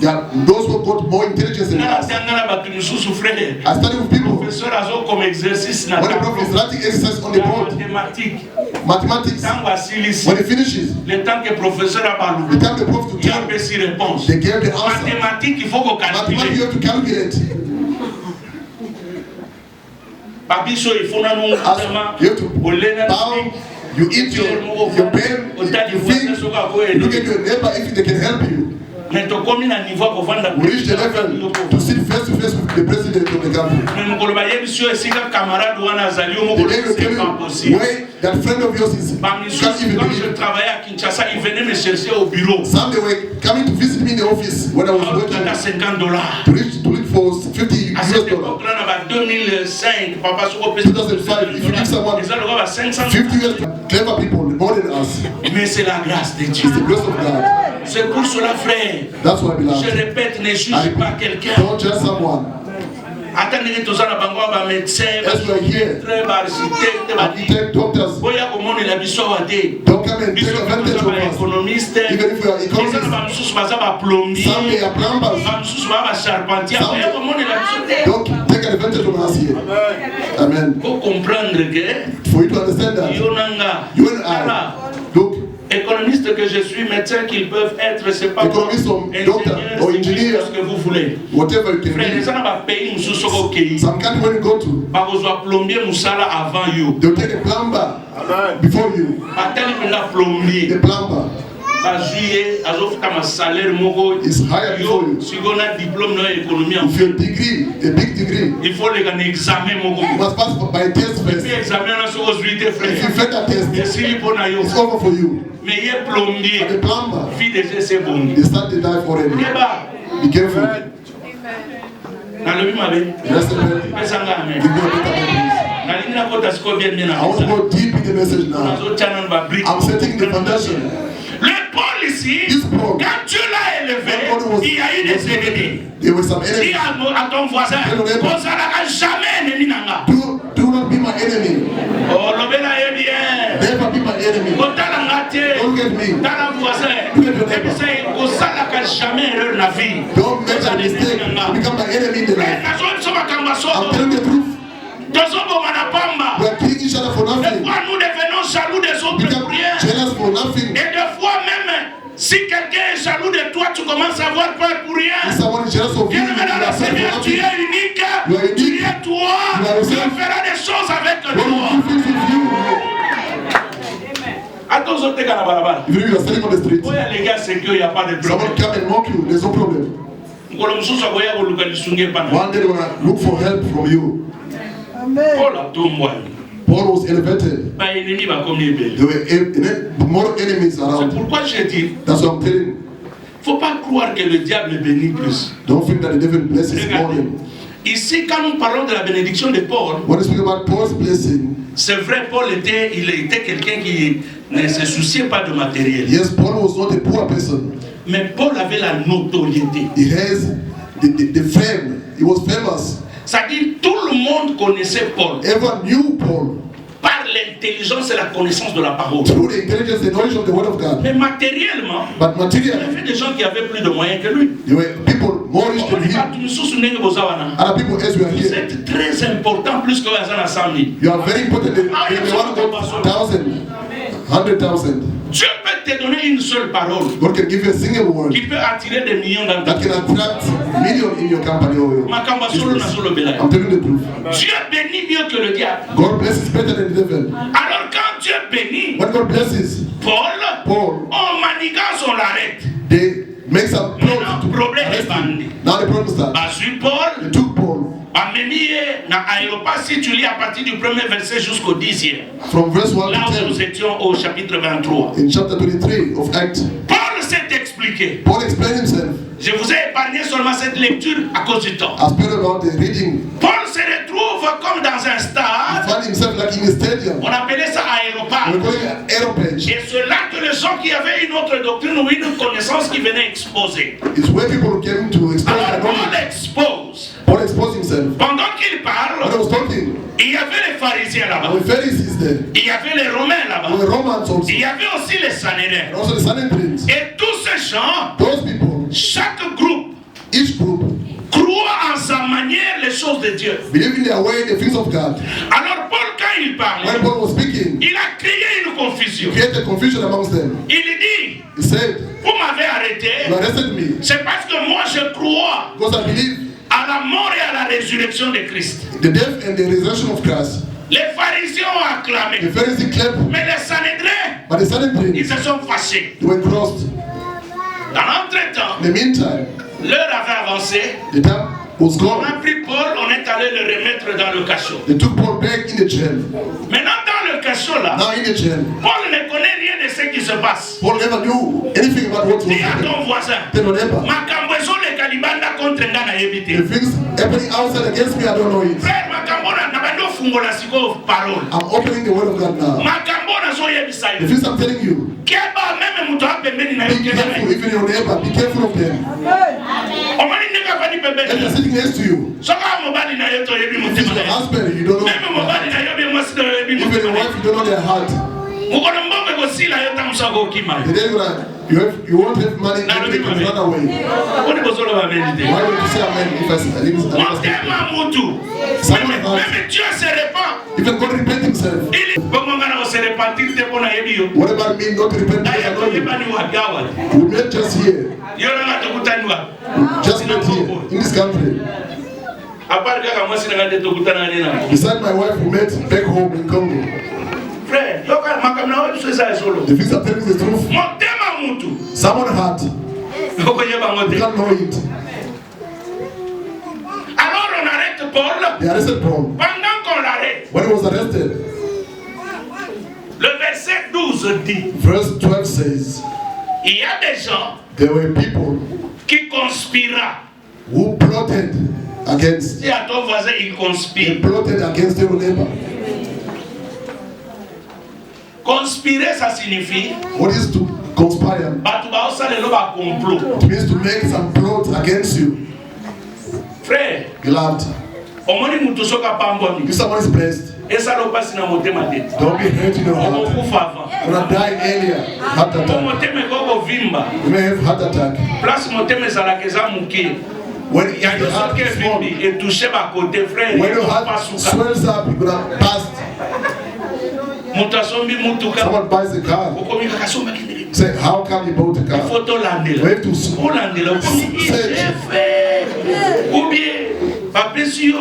Yeah, those who got more intelligence than us. I study with people. When the prophet is writing exercise on the board, mathematics, when he finishes, the time the prophet to tell, they gave the answer. Mathematics, you have to calculate. You have to bow, you eat your pen, you think, you look at your neighbor if they can help you. We reach the level to sit face to face with the president of the country. The name will tell you where that friend of yours is. Quand je travaillais à Kinshasa, il venait me chercher au bureau. Some they were coming to visit me in the office when I was working $50. to look for $50. À cette époque-là, en 2005, papa sur 2005, if you give someone 50 years, clever people, more than us. Mais c'est la grâce de Dieu. It's the grace of God. C'est pour cela, frère. That's why, beloved. Je répète, ne juge pas quelqu'un. Don't judge someone. Attendez, tous en bango ba médecin, As we are here, architect, doctors, boya komone la biso wate. don't come and take advantage of us. Économiste, Even if we are economists, some they are plumbers. Don't take advantage of us here. Amen. For you to understand that, you and I, look, économiste que je suis, médecin qu'ils peuvent être, c'est pas ingénieur or engineer, ce que vous voulez. Whatever you can be. Some country when you go to, they'll take a plumber before you. The plumber is higher before you. If your degree, a big degree, il faut les examen you must pass by a test first. If you fail that test, it's over for you. Mais il est plombier. But the plumber, they start the dive already. Be careful. Rest in peace. Give me a better praise. I want to go deep in the message now. I'm setting the foundation. Le Paul ici, quand Dieu l'a élevé, il y a eu des ennemis. There were some enemies. Dis à ton voisin, on ne sera jamais ennemi. Do not be my enemy. Oh, l'obéla est bien. Never be my enemy. Don't get me. Don't make a mistake to become my enemy in the life. I'm telling the truth. We are killing each other for nothing. Nous devenons jaloux des autres pour rien. Jealous for nothing. Si quelqu'un est jaloux de toi, tu commences à avoir peur pour rien. Viens maintenant le Seigneur, tu es unique, tu es toi, tu feras des choses avec toi. Attention, tu es dans la balabala. If you are standing on the street, Oui, les gars, c'est qu'il n'y a pas de someone problème. come and mock you, there's no problem. One Day they will look for help from you. Paul was elevated. There were more enemies C'est around. pourquoi je dis, That's what I'm telling you. faut pas croire que le diable bénit plus. Don't think that the devil blesses more Regardez. than. Ici, quand nous parlons de la bénédiction de Paul, When we speak about Paul's blessing, c'est vrai, Paul était quelqu'un qui ne se souciait pas de matériel. yes, Paul was not a poor person. Mais Paul avait la notoriété. He has the fame. He was famous. C'est-à-dire, tout le monde connaissait Paul Everyone knew Paul par l'intelligence et la connaissance de la parole. through the intelligence and knowledge of the word of God. Mais matériellement, But il y materially, avait des gens qui avaient plus de moyens que lui. there were people more rich than him. Other people as we are Vous here. êtes très important plus que Hazan à 100 000. You are very important than anyone got 1,000, 100,000. Dieu peut te donner une seule parole God can give you a single word qui peut attirer des millions dans ta that vie. can attract millions in your company or your Makamba solo na business. solo belaya. I'm telling you the truth. Dieu bénit mieux que le diable. God blesses better than the devil. Alors quand Dieu bénit When God blesses Paul, on manigance, on l'arrête. they make some plot Maintenant, to problème est arrest bandé. him. Now the problem starts. Bah, sur Paul, They took Paul Amemiye na aéroport, si tu lis à partir du premier verset jusqu'au 10e, from verse 1 là où to nous 10 étions au chapitre 23. in chapter 23 of Acts. Paul s'est expliqué. Paul explained himself. Je vous ai épargné seulement cette lecture à cause du temps. I spoke about the reading. Paul se retrouve comme dans un He stade, found himself like in a stadium. on appelait ça We're aéroport. calling it an aeropage. Et c'est là que les gens qui avaient une autre doctrine ou une connaissance qui venaient exposer. It's where people came to expose their Alors Paul knowledge. expose. Paul exposed himself. Pendant qu'il When I parle, was talking, il y avait les pharisiens là-bas. there were Pharisees there. Il y avait les Romains There là-bas. were Romans also. Il y avait aussi les Sanhédrins. And also the Sanhedrin. Et tous ces gens, Those people, chaque groupe, each group, croit en sa manière les choses de Dieu. believe in their way the things of God. Alors Paul, quand il When parlait, Paul was speaking, il a créé une confusion. he created confusion amongst them. Il dit, He said, vous m'avez arrêté, you arrested me c'est parce que moi je crois because I believe à la mort et à la résurrection de Christ. the death and the resurrection of Christ. Les pharisiens ont acclamé, The Pharisees clapped, mais les Sanhédrins, but the Sanhedrin, ils se sont fâchés. they were crossed. Dans l'entretemps, In the meantime, l'heure avait avancé. the time was On gone. a pris Paul, on est allé le remettre dans le cachot. They took Paul back in the jail. Maintenant, dans le cachot là, Now in the jail, Paul ne connaît rien de ce qui se passe. Paul never knew anything about what was Dis à happening. ton voisin, Tell your neighbor, makambo ezole kalibanda contre nga na the yebite. things happening outside against me, I don't know it. Frère, makambo na bando fungola siko parole. I'm opening the word of God now. Makambo na zo yebisa The yo. things I'm telling you, Keba meme muto apembeni na yo be keba na careful, yo. even your neighbor, be careful of them. Omani ndeka fani If they're pembeni. sitting next to you, Soka mobali na yo to yebi if it's mutima your na yo. husband, you don't know. Meme mobali na yo bi mwasi na yo yebi Even mutima your na yo. wife, you don't know their heart. Mukono mbonge kosila yo tamusa ko kima. The day you won't have money, everything can run away. Koni bozolo ba medite. Why would you say amen if I leave Motema mutu. Même Dieu se répand. Even God repent himself. Il bomongana se repentir te bona yebi yo. What about me not to repent because I Aya know ko you? yeba ni wagawa. We met just here, Yo na tukutaniwa. just met here, in this country. Apart kaka mwasi na ngande tukutana nena. Beside my wife, we met back home in Congo. Frère, yo ka makamna wa biso sa solo. The things I'm telling you is the truth. Motema mutu. Someone heart, Ko yeba you ngote. can't know it. Alors on arrête Paul. They arrested Paul. Pendant qu'on l'arrête, When he was arrested, le verset 12 dit, verse 12 says, il y a des gens there were people qui conspirent. who plotted against, Si à ton voisin il they conspire. plotted against their neighbor. Conspirer ça signifie What is to conspire? batu ba osale lo ba complot. It means to make some plot against you. Frère, Beloved, omoni mutu soka pamboni. if someone is blessed, Esa lo pasi na motema tete. don't be hurt in your heart. Omokufa avant. You're gonna die earlier. Heart attack. Motema koko vimba. You may have heart attack. Place motema ezalaka eza moke. When Ya yo your heart soki is small, evimbi etouche bakote frère. when your Eko heart pasuka. swells up, you're gonna pass. Mutu asombi mutuka. Someone buys a car. Okomi kaka somba kindiri. Say, how come you bought a car? Il faut t'olandela. We have to Olandela. Ou bien, papier sur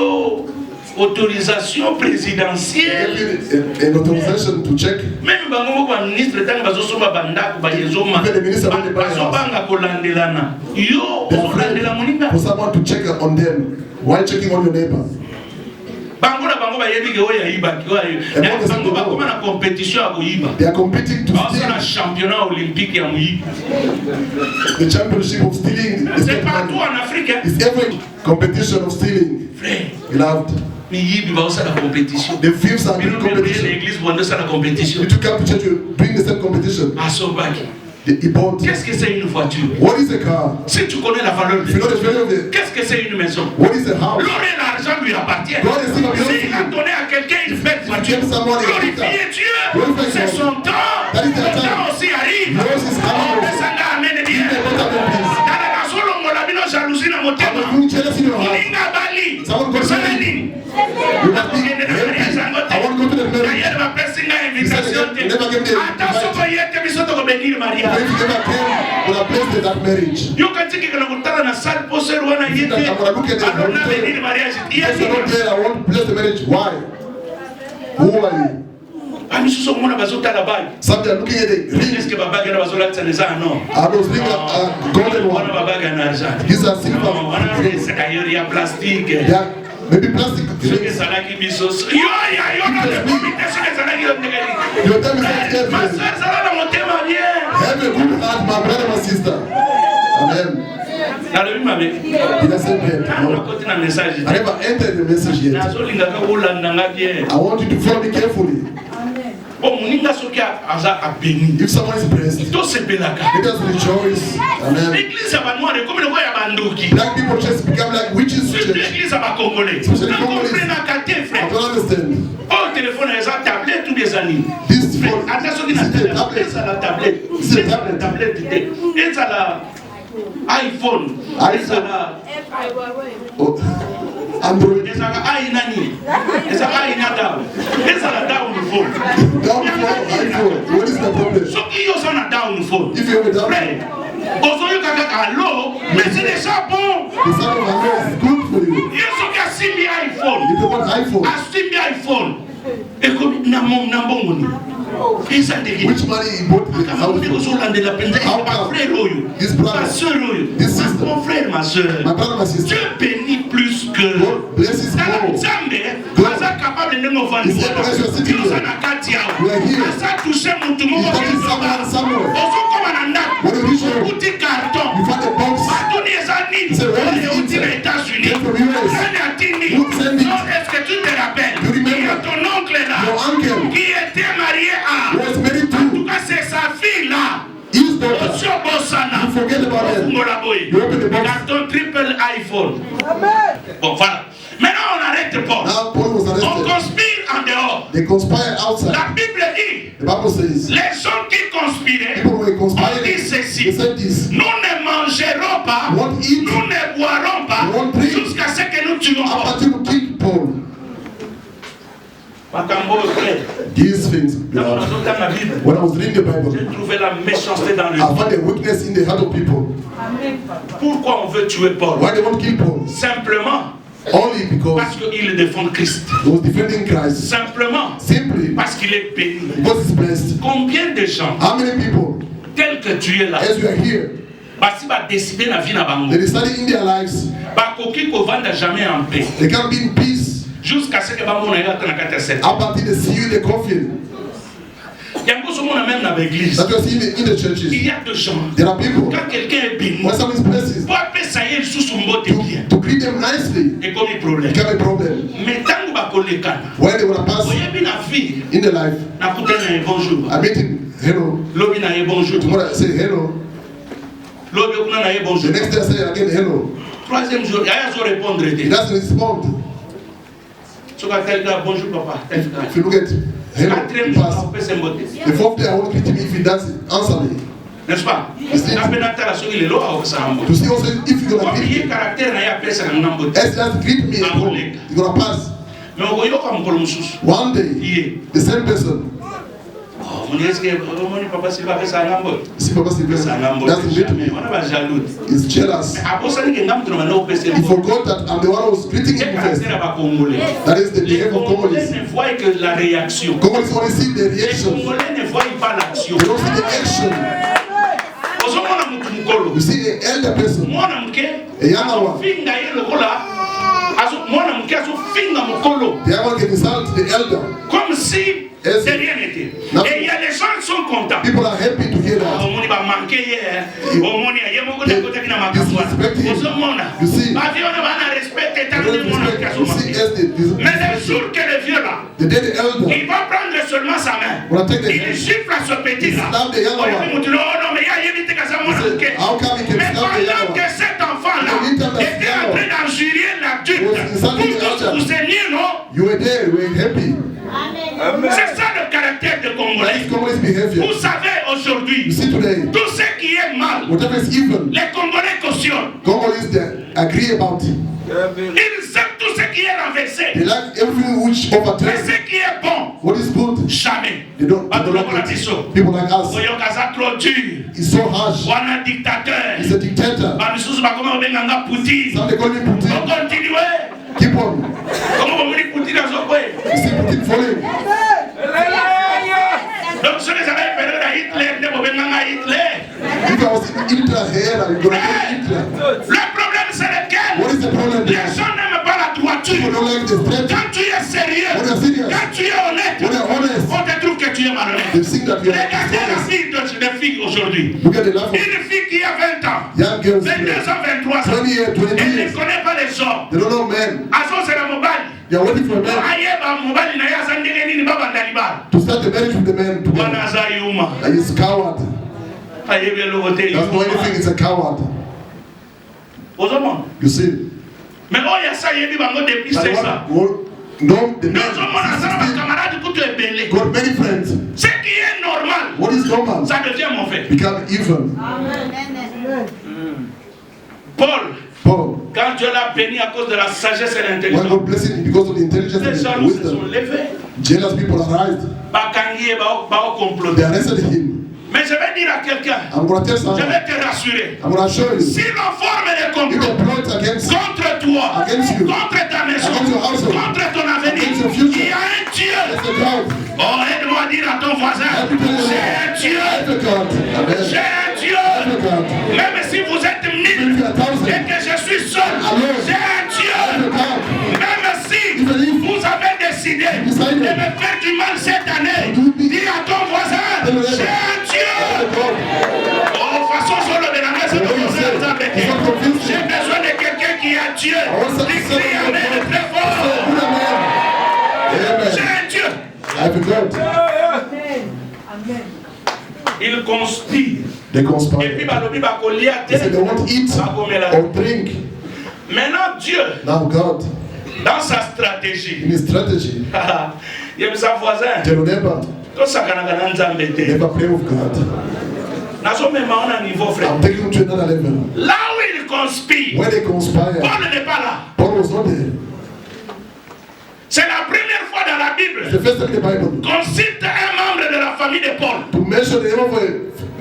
autorisation présidentielle. An authorization to check. Même bango ba ministre tang bazosoma bandako ba yezoma. Bazobanga kolandelana. Yo, olandela moninga. For someone to check on them while checking on your neighbor. Bango na bango ba yebi ke oya iba ki oya. Bango ba koma na competition ya koiba. They are competing to steal. Na championnat olympique ya muiba. The championship of stealing is C'est partout en Afrique. It's every competition of stealing. Frère. Beloved. The thieves are doing competition. You took up to church, you're doing the same competition. Qu'est-ce que c'est une voiture? What is a car? Si tu connais la valeur de Dieu, qu'est-ce que c'est une maison? What is a house? L'or et l'argent lui appartiennent. S'il a donné à quelqu'un une belle voiture, glorifier Dieu, c'est son temps. Le temps aussi arrive. Jalousie na motema. Ninga bali. Salani. I want to go to the marriage. You can take a sal poser one I want to bless the marriage. Why? Who are you? Some are looking at the ring. Are those rings golden one? These are silver. They are maybe plastic rings. Have a good heart, my brother, my sister. Amen. He doesn't pay. I never entered the message yet. I want you to follow me carefully. If someone is blessed, let us rejoice. Amen. Black people just become like witches. Especially Congolese. I don't understand. This phone, is it a tablet? It's a tablet. It's a iPhone. Android. It's a down phone. iPhone. What is the problem? So you use a down phone. If you have a down phone, also you can get a low, mais c'est déjà bon. The sound of Allah is good for you. You can see me iPhone. If you want iPhone, I see me iPhone. which money he bought the house for? How come? This brother, this sister, my brother, my sister, Dieu bénit plus que God blesses more. God is capable de nous vendre. We are here. He's touching someone somewhere. When you reach home, you find a box. Say, what is it? Came from US. Who sent it? You remember? Ton oncle là, Your uncle qui était marié à, was married en tout to cas c'est sa fille là. his daughter. Osio Bosana. You forget about it. You open the box. Carton triple iPhone. Bon voilà. Maintenant on arrête pas. Now Paul was On arrested. conspire en dehors. They conspired outside. La Bible dit, The Bible says, les gens qui conspiraient, people were on conspiring. dit They ceci. said this. Nous ne mangerons pas, Won't eat. nous ne boirons pas, Won't drink. jusqu'à ce que nous tuions Up pas. until you kill Paul. These things, beloved, when I was reading the Bible, J'ai trouvé la méchanceté dans le I found a weakness in the heart of people. Pourquoi on veut tuer Paul? Why they want to kill Paul? Simplement Only because parce qu'il défend Christ. he was defending Christ. Simplement Simply parce qu'il est béni. because he's blessed. Combien de gens, How many people, tels que tu es là, as you are here, basi ba décider na vie na bango, they decided in their lives ba koki ko vanda jamais en paix, they can't be in peace jusqu'à ce que ba mona ya tana kata set. up until they see you in the coffin. Yango so mona même dans l'église. That you are seeing in the Il churches. y a deux gens. There are people, Quand quelqu'un est béni, when someone is blessed, pour appeler ça y est sous son mot bien. to greet them nicely, Et comme il problème. become a problem. Mais tant que ba kolekana, When they want to pass voyez bien la vie. in the life, Na kutana ye bonjour. I meet him, hello. Lobi na ye bonjour. Tomorrow I say hello. Lobi kuna na ye The bonjour. next day I say again hello. Troisième jour, il y a à répondre. He doesn't respond. Tu vas tel gars, bonjour papa, tel gars. If you look at hello, Quatrième he jour, pass. on peut s'embotter. The fourth day I want to greet him if he doesn't answer me. N'est-ce pas? La pénétration, il est là, on s'en To see also if you're va. gonna Il y greet a me. caractère, il y a personne qui n'a pas As just greet me at home, you're gonna pass. Mais on voit comme pour le sous. One day, the same person, Si Papa Sylvain doesn't beat me, he's jealous. He forgot that I'm the one who's greeting him first. That is the behavior of Congolese. Congolese only see the reaction. They don't see the action. You see an elder person, a younger one. The younger one can insult the elder. Comme si de rien n'était. Et il y a des gens qui sont contents. People are happy to hear that. You see, mais le jour que le vieux là, il va prendre seulement sa main. Il gifle à ce petit là. Mais pendant que cet enfant là était en train d'injurier l'adulte, vous aimiez, non? You were there, you were happy. C'est ça le caractère de Congolais. Vous savez aujourd'hui, tout ce qui est mal, les Congolais cautionnent. Agree about it. Ils aiment tout ce qui est renversé. They like everything which overturns. Mais ce qui est bon, what is good, jamais. They don't like it. People like us. He's so harsh. He's a dictator. Some they call me Putin. Keep on. You see Putin falling. Donc si les avaient période à Hitler, ne pouvez pas Hitler. If I was in Hitler here, I'm going to Hitler. Le problème c'est lequel? What is the problem? Les gens n'aiment pas la droiture. Quand tu es sérieux, quand tu es honnête, on te trouve que tu es malhonnête. Regardez la fille de filles aujourd'hui. Une fille qui a 20 ans, 22 ans, 23 ans, elle ne connaît pas les hommes. They don't know men. C'est la mobile. They are waiting for a man to start the marriage with the man together. And he's a coward. Doesn't know anything, he's a coward. You see? Mais oh, il y a ça, il y a depuis 16 ans. No, the man got many friends. Ce qui est normal, what is normal, ça devient mauvais. Become evil. Paul, quand Dieu l'a béni à cause de la sagesse et l'intelligence, God blessed him because of the intelligence les and gens the se wisdom. sont levés. Jealous people arise. They arrested him. Mais je vais dire à quelqu'un, I'm going to tell someone, je vais te rassurer. I'm going to show you. Si l'on forme des complots contre toi, contre ta maison, contre ton avenir, il y a un Dieu. Oh, aide-moi à dire à ton voisin, j'ai un Dieu. J'ai un Dieu. Même si vous êtes 1000 et que je suis seul, j'ai un Dieu. Même si vous avez décidé de me faire du mal cette année, dis à ton voisin, j'ai un Dieu. Oh, façon sur le bénéfice de j'ai besoin de quelqu'un qui a Dieu. Dis Amen très fort. J'ai un Dieu. Il conspire. They conspire. Et puis, they won't eat or drink. Maintenant, Dieu, now God, dans sa stratégie, in his strategy, il y a sa voisin. They never play with God. I'm taking them to another level. Là où ils conspirent, where they conspire, Paul n'est pas là. Paul was not there. C'est la première fois dans la Bible the first time in the Bible qu'on cite un membre de la famille de Paul. To mention the name of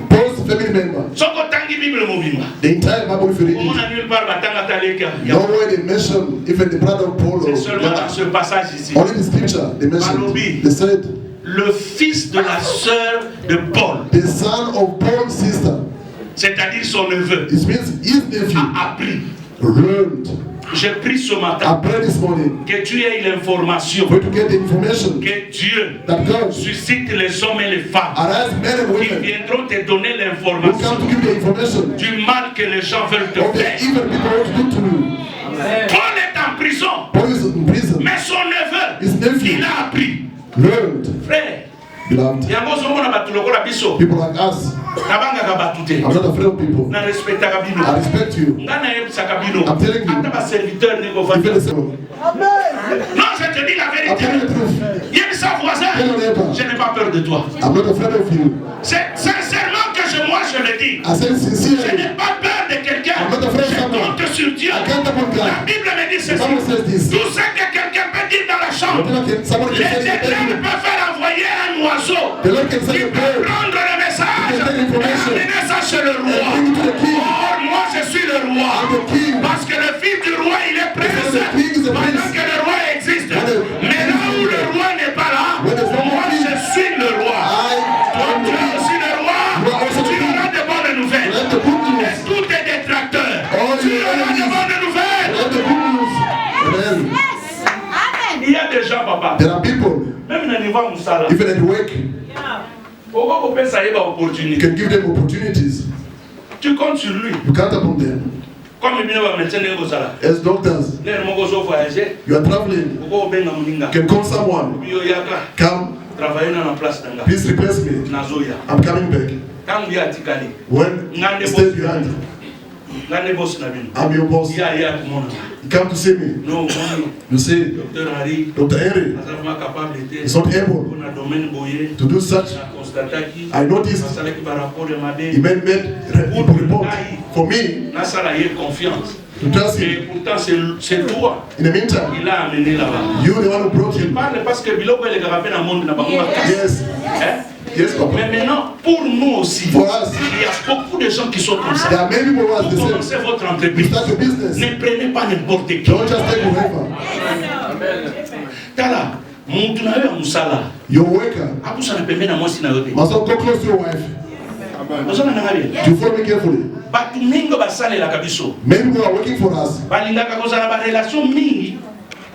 Paul's family member. The entire Bible, if you read it, nowhere they mention even the brother of Paul. C'est seulement dans ce passage ici. Only the scripture they mentioned. They said, le fils de la sœur de Paul, the son of Paul's sister, c'est-à-dire son neveu, it means his nephew, a appris. Learned. J'ai pris ce matin que tu aies l'information que Dieu suscite les hommes et les femmes qui viendront te donner l'information du mal que les gens veulent te faire. Paul est en prison, mais son neveu, il a appris. Frère, people like us, I'm not afraid of people. I respect you. I'm telling you. Non, je te dis la vérité. Il y a sa voisin. Je n'ai pas peur de toi. I'm not afraid of you. C'est sincèrement que moi je le dis. Je n'ai pas peur de quelqu'un. Je compte sur Dieu. La Bible me dit ceci. Tout ce que quelqu'un peut dire dans la chambre, l'Éternel peut faire envoyer un oiseau et peut prendre le message et amener ça chez le roi. Or, moi je suis le roi. Parce que le fils du roi, il est prince pendant que le roi existe. Mais là où le roi n'est pas là, moi je suis le roi. Toi, tu es aussi le roi. Tu auras de bonnes nouvelles. Et tous tes détracteurs, tu auras de bonnes nouvelles. Il y a des gens, papa. There are people, Même dans le niveau Moussala. even at work, you can give them opportunities. Tu comptes sur lui. You count upon them. Comme il vient de médecin de Gozala. As doctors, you are traveling. You can call someone. Come, please replace me. I'm coming back. When stay behind, I'm your boss. You come to see me. You say, Dr. Henry is not able to do such. I noticed he made a report for me to trust him. In the meantime, you the one who brought him. Yes. Yes, Papa. Mais maintenant, pour nous aussi, For us, il y a beaucoup de gens qui sont comme ça. there are many people who are the Vous same. commencez votre You entreprise. start your business. Ne prenez pas n'importe qui. Don't just take whoever. Tala, muntu na wewe musala. Your worker Abusa na pembeni na mosi na yote. must not go close to your wife. Ozona na ngabe. You follow me carefully. Batu mingo basale la kabiso. Many people are working for us. Balingaka kozala ba relation mingi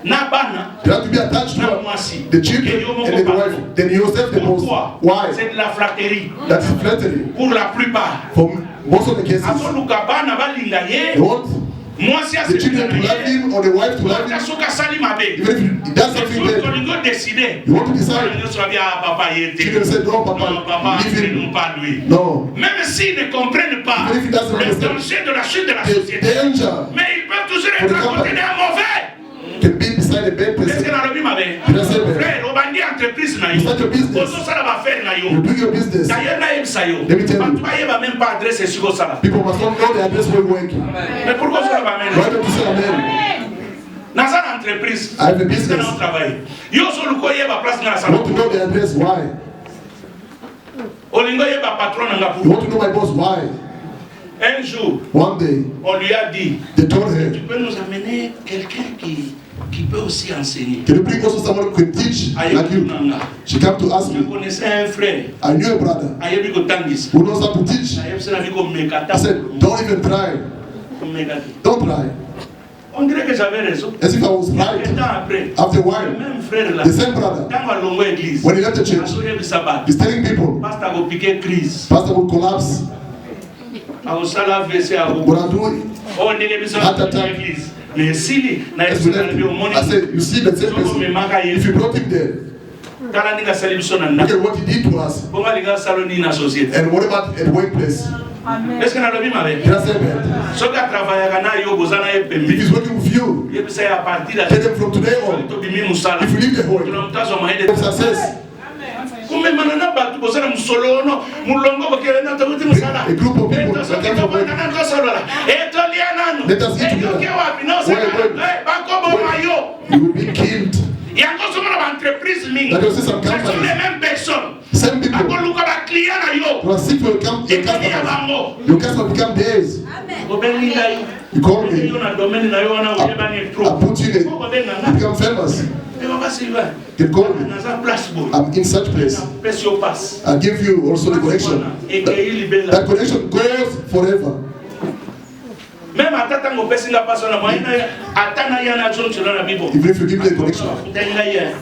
na bana. They have to be attached Na to mwasi. the children and the wife. Then you yourself the most. Pourquoi? Why? C'est de la flatterie. That's flattery. Pour la plupart. For most of the cases, Azoluka bana balinga they ye. want Mwasi the children to love him or the wife to love him. Tasoka sali mabe. Even if he does something bad, Kolingo décider. you want to decide. Children say, no, Papa, leave him. No. Même s'ils ne comprennent pas Even if he doesn't le understand. danger de la chute de la The société, danger mais ils peuvent toujours For the être à côté company. d'un mauvais. can be beside a bad Qu'est-ce person. que la lobby m'avait? Did I say bad? Frère, on va dire entreprise na You yo. start your business. Ozo sala ba faire na You yo. do your business. D'ailleurs na yem sa yo. Let me tell you. Toi yeba même pas adresse sur ça. People must not know the address where you work. Mais pourquoi ça va Why même? don't you say amen? Dans une entreprise, I have a business. c'est dans travail. Yo solo ko yeba place na You sala. want to know the address? Why? Olingo yeba patron na You ngapu. want to know my boss? Why? Un jour, One day, on lui a dit, they told her, tu peux nous amener quelqu'un qui peut aussi enseigner. can you bring also someone who can teach like you? She came to ask Je me. connaissais un frère, I knew a brother ayebi ko tangis. who knows how to teach. Ayebi sena biko mekata. I said, don't even try. Don't try. On dirait que j'avais raison. As if I was Un right. temps après, After a le while, même frère là, the same brother, quand on longo église, when he left the church, asoye bisabat, he's telling people, pastor go piquer crise. Pastor will collapse. Akosala VC ako. What I do, Oh ndenge biso Heart attack. église. Mais sili na as we yesu na left, bi omoni. I said, you see the same person. If you brought him there, Tala ndinga sali biso na look ndako. at what he did to us. Bonga linga saloni na société. And what about at the workplace? Est-ce que na lobi mabe? Can I say that? Soki atravaillaka na yo bozana ye If pembe. he's working with you, Yebisa ya partir tell them from today on, tobimi musala. if you leave the home, Tunamtazo mahende. of success, Kumemana na batu bozana musolo no mulongo bakele na tabuti musala. A group of people that come from work. Let us eat together. Bakobo mayo. you will be killed. Yango somo na entreprise mingi. That will see some Ce sont companies. les mêmes personnes. Same people Akoluka ba client na yo. who are sick will come, your Ekoni ya customers. bango. Your customers become theirs. Obengi ngai. You call me, Yo na domaine na yo wana uyeba ni I trop. put you in, you become famous. Eba basiba. You can call me. Naza place boy. I'm in such place. Pesi yo pass. I give you also the connection. That connection goes forever. Même atata ngo pesi nga pass na moyena atana yana chonchona na bibo. Even if you give me the connection, Tenga ye.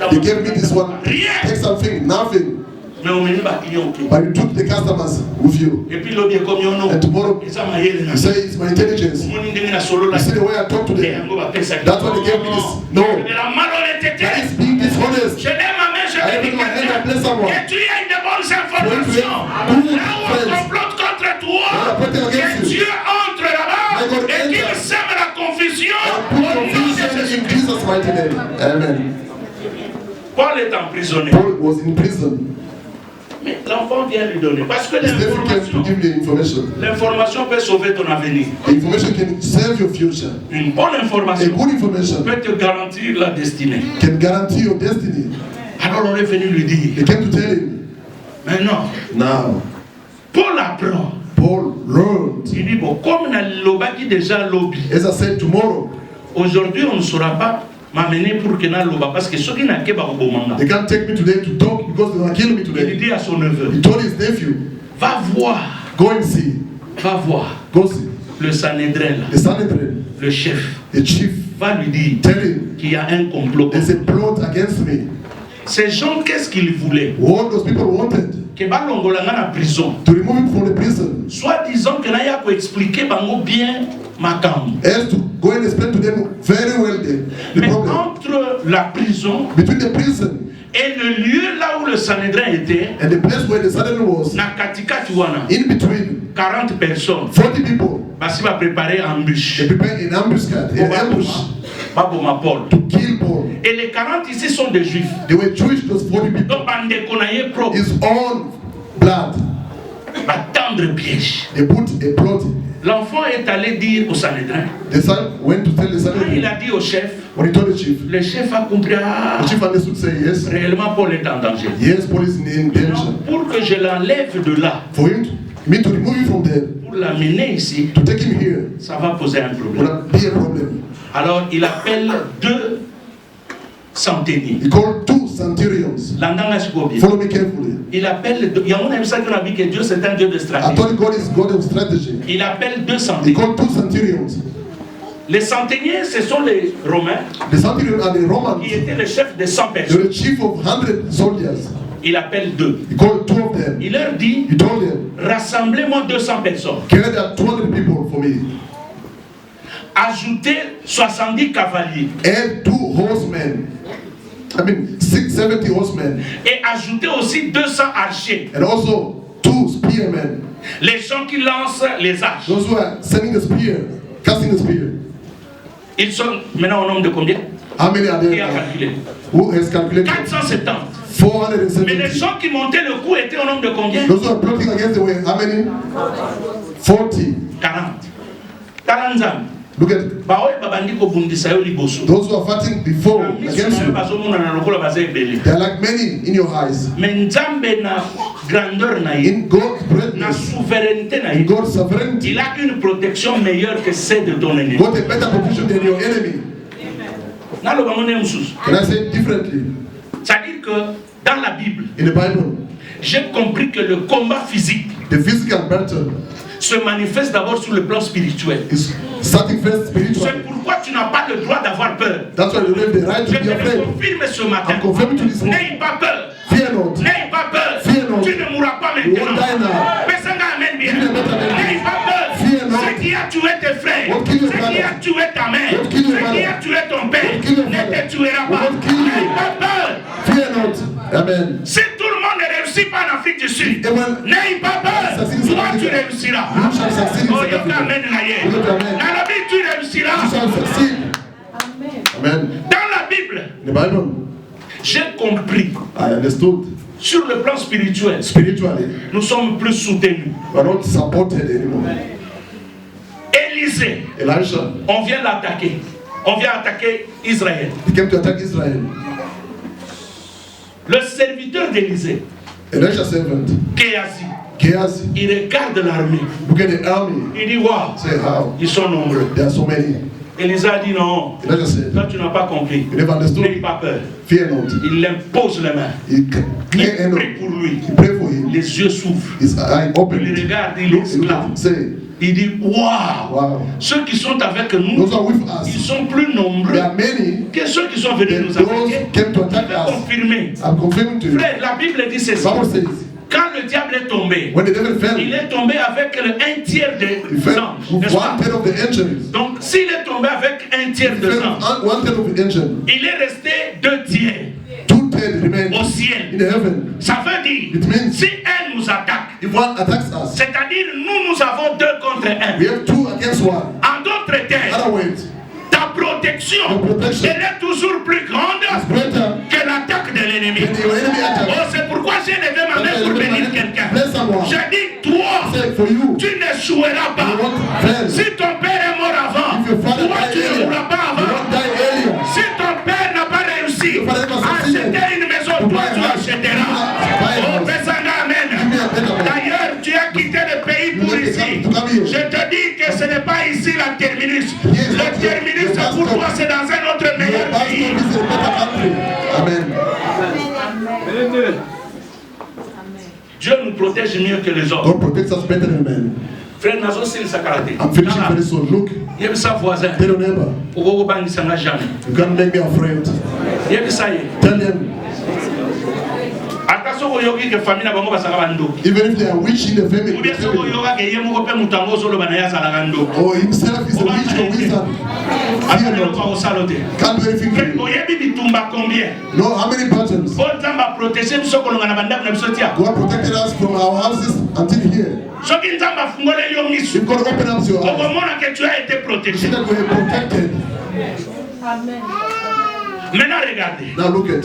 they gave me this one, take something, nothing. Mais on meni ba client okay. But you took the customers with you. Et puis lobi comme yo no. And tomorrow, Eza mayele na. you say it's my intelligence. Moni ndenge na solo la. You see the way I talk to them. That's why they gave me this. No. De la malhonnêteté. That is being dishonest. Je lève ma main, je I te have dis in my hand, I bless someone. que tu as de bonnes informations. Good Là où on friends. complote contre toi, They are plotting que against you. Dieu entre là-bas May God et qu'il enter. sème la confusion And au put nom de confusion Jésus. in Jesus' mighty name. Amen. Paul est emprisonné. Paul was in prison. Mais l'enfant vient lui donner. Parce que It's difficult to l'information, give the information. l'information peut sauver ton avenir. Information can save your future. Une bonne A information good information peut te garantir la destinée. can guarantee your destiny. Alors on est venu lui They dire, came to tell him, Mais non. Now, Paul apprend. Paul learned. Il dit, bon, comme l'obaki déjà lobby. As I said, tomorrow. Aujourd'hui, on ne saura pas m'amener pour que na loba parce que ceux qui n'a pas au they can't take me today to talk because they will kill me today. Il dit à son neveu. He told his nephew. Va voir. Go and see. Va voir. Go see. Le Sanhédrin là. The Sanhedrin. Le chef. The chief. Va lui dire. Tell him. Qu'il y a un complot. There's a plot against me. Ces gens, qu'est-ce qu'ils voulaient? What those people wanted? Que balongolanga na prison. To remove him from the prison. Soit disant que na ya ko expliquer bango bien makam. As to go and explain to them very well the problem. Entre la prison. Between the prison. Et le lieu là où le Sanhédrin était. And the place where the Sanhedrin was. Na katikati wana. In between. 40 personnes. 40 people. Basi va préparer ambush. They prepare an ambuscade. An ambush. Baboma Paul. To kill Paul. Et les 40 ici sont des juifs. They were Jewish, those 40 people. Donc bande konaye propre. His own blood. Va tendre piège. They put a plot. L'enfant est allé dire au Sanhédrin. The son went to tell the Sanhedrin. Il a dit au chef. When he told the chief. Le chef a compris. The chief understood, say yes. Réellement Paul est en danger. Yes, Paul is in danger. Donc, pour que je l'enlève de là. For him, me to remove him from there. Pour l'amener ici. To take him here. Ça va poser un problème. Will be a problem. Alors il appelle 2 centeniers. He called 2 centurions. Follow me carefully. Il appelle, il y a un ça qu'on a vu que Dieu c'est un Dieu de I stratégie. thought God is God of strategy. Il appelle 2 He centeniers. called 2 centurions. Les centeniers, ce sont les Romains. The centurions are the Romans. Qui étaient le chef de 100 They personnes. were the chief of 100 soldiers. Il appelle 2. He called 2 of them. Il leur dit, He told them, rassemblez-moi 200 personnes. gather 200 people for me. Ajoutez 70 cavaliers. Add 2 horsemen. I mean, 70 horsemen. Et ajoutez aussi 200 archers. And also 2 spearmen. Les gens qui lancent les arches. Those who are sending the spear, casting the spear. Ils sont maintenant au nombre de combien? How many are Qui a there? calculé? Who has calculated? 470. 470. Mais les gens qui montaient le coup étaient au nombre de combien? Those who are plotting against the way, how many? 40. 40. 40 ans. Look at those who are fighting before against you. They are like many in your eyes. In God's greatness, in God's sovereignty, il a une protection meilleure que celle de ton ennemi. God a better protection than your enemy. Can I say it differently? C'est-à-dire que dans la Bible, in the Bible, j'ai compris que le combat physique, the physical battle, se manifeste d'abord sur le plan spirituel. Starting first spiritual. C'est pourquoi tu n'as pas le droit d'avoir peur. That's why you have the right to be afraid. Je te confirme ce matin. I'm confirming to this morning. N'aie pas peur. Fear not. N'aie pas peur. Fear not. Tu ne mourras pas You won't maintenant. die now. Personne n'amène bien. You will not die. N'aie pas peur. Fear not. Ce qui a tué tes frères, Won't kill your ce qui brother. a tué ta mère, Won't kill your ce qui brother. a tué ton père, Won't kill your ne father. te tuera pas. Won't kill you. N'aie pas peur. Fear not. Amen. Si tout le monde ne réussit pas en Afrique du Sud, Amen. n'aie pas peur. Succeed in Toi, South tu Africa. réussiras. You shall succeed in Oh, South yo, Africa. amen, You will amen. dans la vie, tu réussiras. You shall succeed. Amen. Dans la Bible, The Bible, j'ai compris. I understood. Sur le plan spirituel, Spiritually, nous sommes plus soutenus. we are not supported anymore. Élisée, Elisha, on vient l'attaquer. On vient attaquer Israël. he came to attack Israel. Le serviteur d'Élisée, Elisha's servant, Géasi, Gehazi, il regarde l'armée. look at the army. Il dit, waouh, Say how? ils sont nombreux. There are so many. Élisée a dit non. Elisha said, Toi, tu n'as pas compris. you never understood. N'aie pas peur. Fear not. Il impose les mains. He Il pray prie pour lui. pray for him. Les yeux s'ouvrent. His eye Il opened. regarde, il Look exclame. at say, Il dit, waouh, wow. ceux qui sont avec nous, Those who are with ils us, sont plus nombreux there are many. que ceux qui sont venus Then nous those attaquer. came to Je attack peux us. confirmer. I'm confirming to you. Frère, la Bible dit ceci. Bible says, Quand le diable est tombé, when the devil fell, il est tombé avec un tiers he des fell anges. with N'est-ce pas? 1/3 of the angels. Donc, s'il est tombé avec un tiers He des fell anges, with 1/3 of the angels. il est resté 2 tiers 2/3 remain au ciel. in the heaven. Ça veut dire, It means si un nous attaque, if one attacks us, c'est-à-dire nous avons 2 contre 1. we have 2 against 1. En d'autres In termes, other words, ta protection, your protection elle est toujours plus grande is greater que l'attaque de l'ennemi. than your enemy attack. Oh, c'est pourquoi j'ai levé ma main pour bénir quelqu'un. Bless someone. J'ai dit, toi, Say for you, tu n'échoueras you pas. won't fail. Si ton père est mort avant, If your father toi, tu died ne earlier, mourras pas you avant. won't die earlier. Si ton père n'a pas réussi Your father never à succeeded acheter une maison, to toi, buy a tu house. achèteras. Buy a Oh, house. Besanga, amen. Le terminus pour toi, c'est dans un autre meilleur pays. Amen. Dieu nous protège mieux que les autres. God protects us better than men. Frère Nazo, c'est sa karaté. I'm finishing very soon. Look, Il y a sa voisin. tell your neighbor, you can't make me afraid. Il y a ça. Tell them, even if they are witch in the family, or himself is a witch or wizard, fear not. Can't do anything for you. No, how many buttons? God protected us from our houses until here. If God open up your eyes, see that we are protected. Amen. Maintenant, regardez. Now look at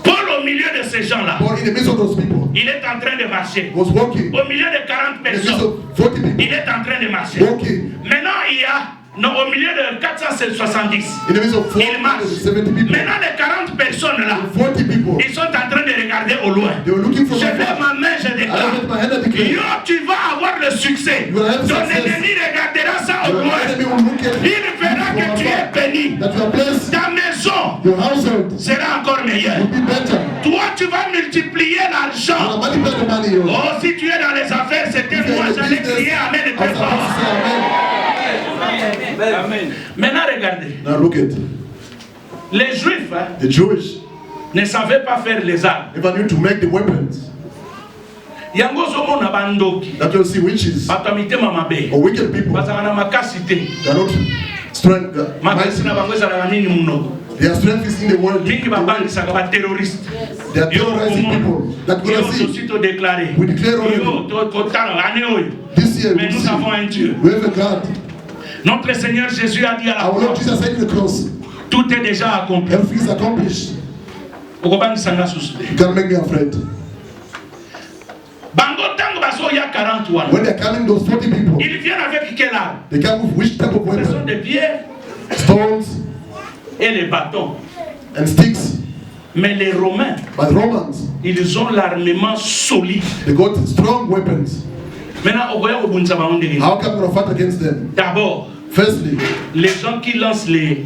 Paul au milieu de ces gens-là. Paul in the midst of those people. Il est en train de marcher. Was walking. Au milieu de 40 In the midst personnes. of 40 people. Il est en train de marcher. Walking. Maintenant, il y a au milieu de 470. In the midst of Il marche. 70 people. Maintenant, les 40 personnes là, 40 people. ils sont en train de regarder au loin. They were looking for Je lève ma main, je déclare. Yo, tu vas avoir le succès. You will have Ton success. ennemi regardera ça au Your loin. enemy will look at Il verra que tu es béni. that you are blessed. Ta maison Your household sera encore meilleure. will be better. Toi, tu vas multiplier You l'argent. will multiply the money. You Oh, si tu es dans les affaires, c'était are moi, in the j'allais business. crier Amen et I was très supposed to fort. say amen. Maintenant, regardez. Now look at Les Juifs hein, the Jewish. ne savaient pas faire les armes. If I knew to make the weapons, Yango zomo na bandoki. that you'll see witches Bato mitema mabe. or wicked people. Bazanga na makasi te. They are not strength. Makasi na bango ezala na nini muno. Their strength is in the world. Mingi babandisaka ba terroriste. They are terrorizing people. That Yo gonna see. aussi to déclarer. We declare already. Yo to kotano ane oyo. This year Mais we nous see. avons un Dieu. We have a God. Notre Seigneur Jésus a dit à la Our croix, Lord Jesus said in the cross, tout est déjà accompli. everything is accomplished. Okobandisanga susu te. You can't make me afraid. Bango tango baso ya 40 wana. When they are coming, those 40 people, Ils viennent avec quelle arme? they come with which type of Ce sont weapon? des pierres Stones et les bâtons. and sticks. Mais les Romains, But Romans, ils ont l'armement solide. they got strong weapons. Maintenant, on va obunza baondeli. How come we're going to fight against them? D'abord, Firstly, les gens qui lancent les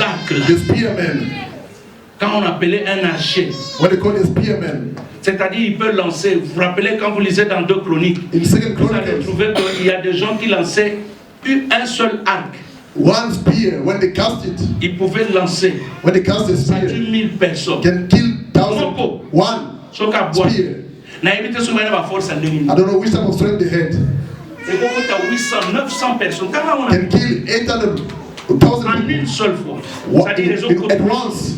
arcs là, the spearmen. quand on appelait un archer, What they call the spearmen. c'est-à-dire il peut lancer, vous vous rappelez quand vous lisez dans 2 Chroniques, In Second vous allez Chronicles, trouver qu'il y a des gens qui lançaient un seul arc. one spear, when they cast it, Ils pouvaient lancer when they cast a ça spear, tue 1000 personnes. can kill thousands. One Sauf qu'à boire. spear. Na évité souvent la force en I don't know which type of strength they had. Et quand tu as 800, 900 personnes, quand on a Can kill 800,000 en une people seule fois, What- c'est-à-dire les autres at once.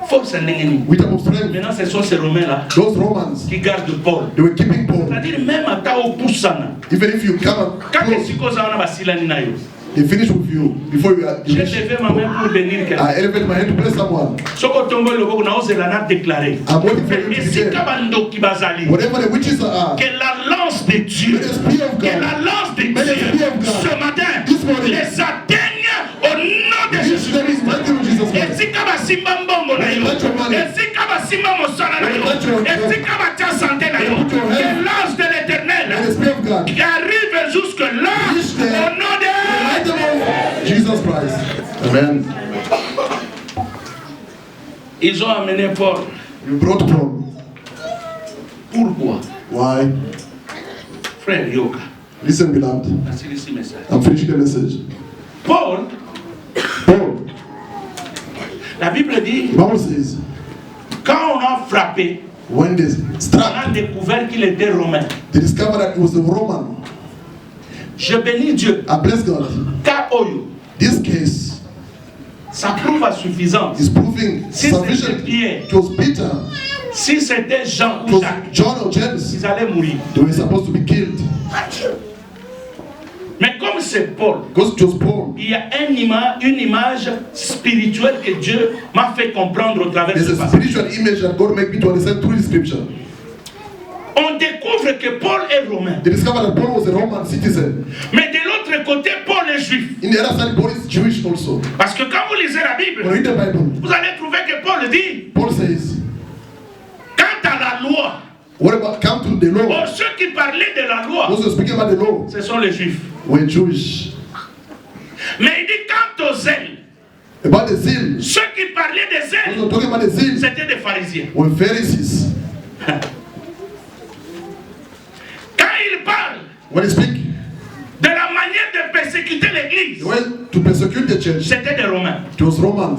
force en ennemi. Which type of strength? Maintenant, ce sont ces Romains-là Those Romans, qui gardent Paul. they were keeping Paul. C'est-à-dire même à ta au poussana. Even if you come Quand les close, psychoses en basilani na yo. they finish with you before you are. J'ai levé ma main pour bénir quelqu'un. I elevate my hand to bless someone. Soko tombo le boku na osela na déclarer. I'm waiting for you Et to si declare. kabando ki bazali. Whatever the witches are, Que la lance de Dieu, may the Spirit of que God, la lance de May the Dieu Spirit of God ce matin this morning les atteigne au nom de this Jésus. name is mighty in Jesus Christ. Esika basimba mbongo na yo, Let your money. esika basimba mosala na yo, Let your- esika batia santé na yo, Put your que hand. l'ange de May the l'éternel Spirit of God, qui arrive jusque là Reach there. au nom the de mighty name of Jesus Christ. Amen. Ils ont amené Paul. You brought Paul. Pourquoi? Why? Frère Yoka, Listen, beloved. voici ici message. I'm finishing the message. Paul, Paul, la Bible dit, the Bible says, quand on a frappé, when they on struck, a découvert qu'il était romain. they discovered that it was a Roman. Je bénis Dieu. I bless God. Car Oyo, This case ça prouve à suffisance. is proving Si sufficient. c'était Pierre, It was Peter, si c'était Jean it ou was Jacques, John or James. ils allaient mourir. They were supposed to be killed. Mais comme c'est Paul, Because it was Paul. il y a une image spirituelle que Dieu m'a fait comprendre au travers de There's ce a passage. spiritual image that God made me to understand through the scripture. On découvre que Paul est romain. They discovered that Paul was a Roman citizen. Mais de l'autre côté, Paul est juif. In the other side, Paul is Jewish also. Parce que quand vous lisez la When Bible, you read the Bible, vous allez trouver que Paul dit, Paul says, quant à la loi, what about come to the law? ceux qui parlaient de la loi, Those who are speaking about the law ce sont les juifs. were Jewish. Mais il dit quant aux ailes, about the zeal, ceux qui parlaient des ailes, also talking about the zeal, c'était des pharisiens. were Pharisees. Quand il parle When he speak, de la manière de persécuter l'église, they went to persecute the church. c'était des Romains. It was Romans.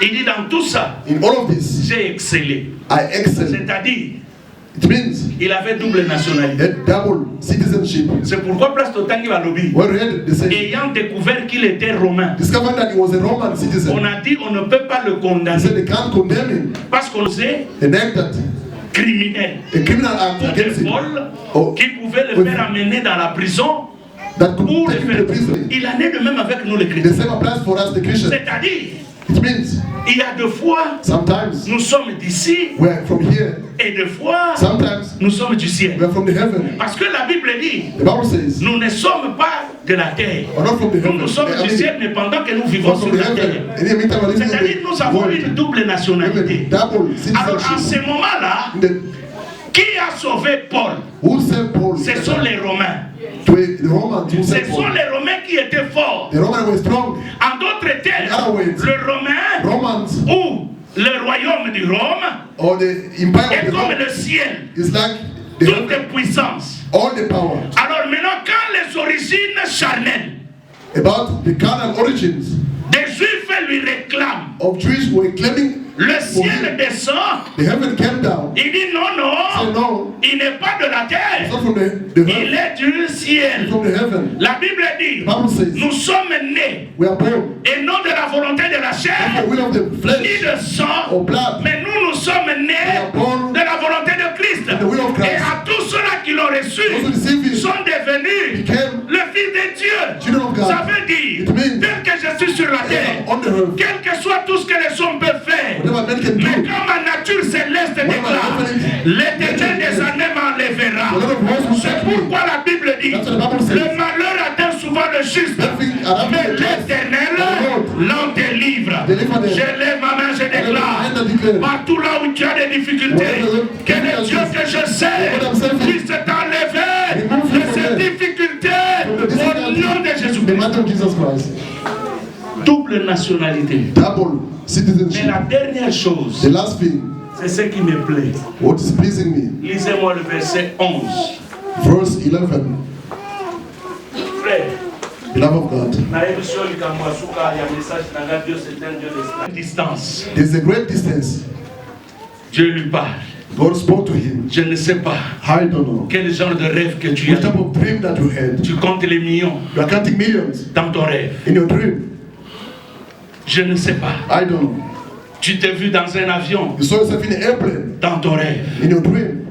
Il dit dans tout ça, In all of this, j'ai excellé. I excel. C'est-à-dire, It means il avait double nationalité. a double citizenship. C'est pourquoi Place Totangi va lobby. When we read the saying, Ayant découvert qu'il était romain, discovered that he was a Roman on citizen, a dit on ne peut pas le he condamner said they can't condemn him. parce qu'on sait An act that criminel a criminal act pour des against him vols qui pouvaient le faire amener dans la prison that could ou le take him to faire. the prison. Il en est de même avec nous les The chrétiens. same applies for us, the Christians. C'est-à-dire, It means il y a deux fois sometimes nous sommes d'ici we're from here, et deux fois sometimes nous sommes du ciel. we're from the heaven. Parce que la Bible dit, The Bible says, nous ne sommes pas de la terre. we're not from the Nous, heaven. nous sommes du ciel, mais pendant que nous vivons We're sur from the la terre. heaven. And in the meantime, we're living in C'est-à-dire, the nous avons une world. double nationalité. Double Alors, en citizenship. ce moment-là, qui a sauvé Paul? Who saved Paul? Ce sont les Romains. The Romans who Ce saved sont Paul. les Romains qui étaient forts. The Romans were strong. En d'autres termes, In other words, le Romain Romans ou le royaume du Rome or the empire est of the comme Rome le ciel, is like the toute heaven, puissance. all the power. Alors maintenant, quand les origines charnelles About the carnal origins des Juifs lui réclament, of Jews were claiming le ciel descend, the heaven came down. il dit non, Say non, no, il n'est pas de la it's terre, not from the il heaven, est du ciel. from the heaven. La Bible dit, The Bible says nous sommes nés, we are born et non de la volonté de la of chair, the will of the ni flesh de sang, or blood, mais nous sommes nés are born de la volonté de Christ. of the will of Christ. Et à tous ceux-là qui l'ont reçu, Those who receive him sont devenus became le Fils de Dieu. children of God. Ça veut dire, It means tel que je suis sur la terre, on the earth, quel que soit tout ce que les hommes peuvent faire, whatever man can mais do, quand ma nature céleste déclare, l'Éternel des années m'enlèvera. C'est pourquoi la Bible dit, le malheur atteint souvent le juste, mais l'Éternel l'en délivre. Je lève ma main, je déclare, partout là où tu as des difficultés, que le Dieu que je sais puisse t'enlever de ces difficultés au nom de the Jésus-Christ. matter of Jesus Christ. Double nationalité. Double Mais citizenship. la dernière chose, The last thing, c'est ce qui me plaît. what is pleasing me, Lisez-moi le verset 11. verse 11, Frère, beloved of God, distance. there's a great distance. Dieu lui parle. God spoke to him. Je ne sais pas I don't know quel genre de rêve que tu which as. type of dream that you had. Tu comptes les millions You are counting millions dans ton rêve. in your dream. Je ne sais pas. I don't know. Tu t'es vu dans un avion You saw yourself in an airplane dans ton rêve. in your dream.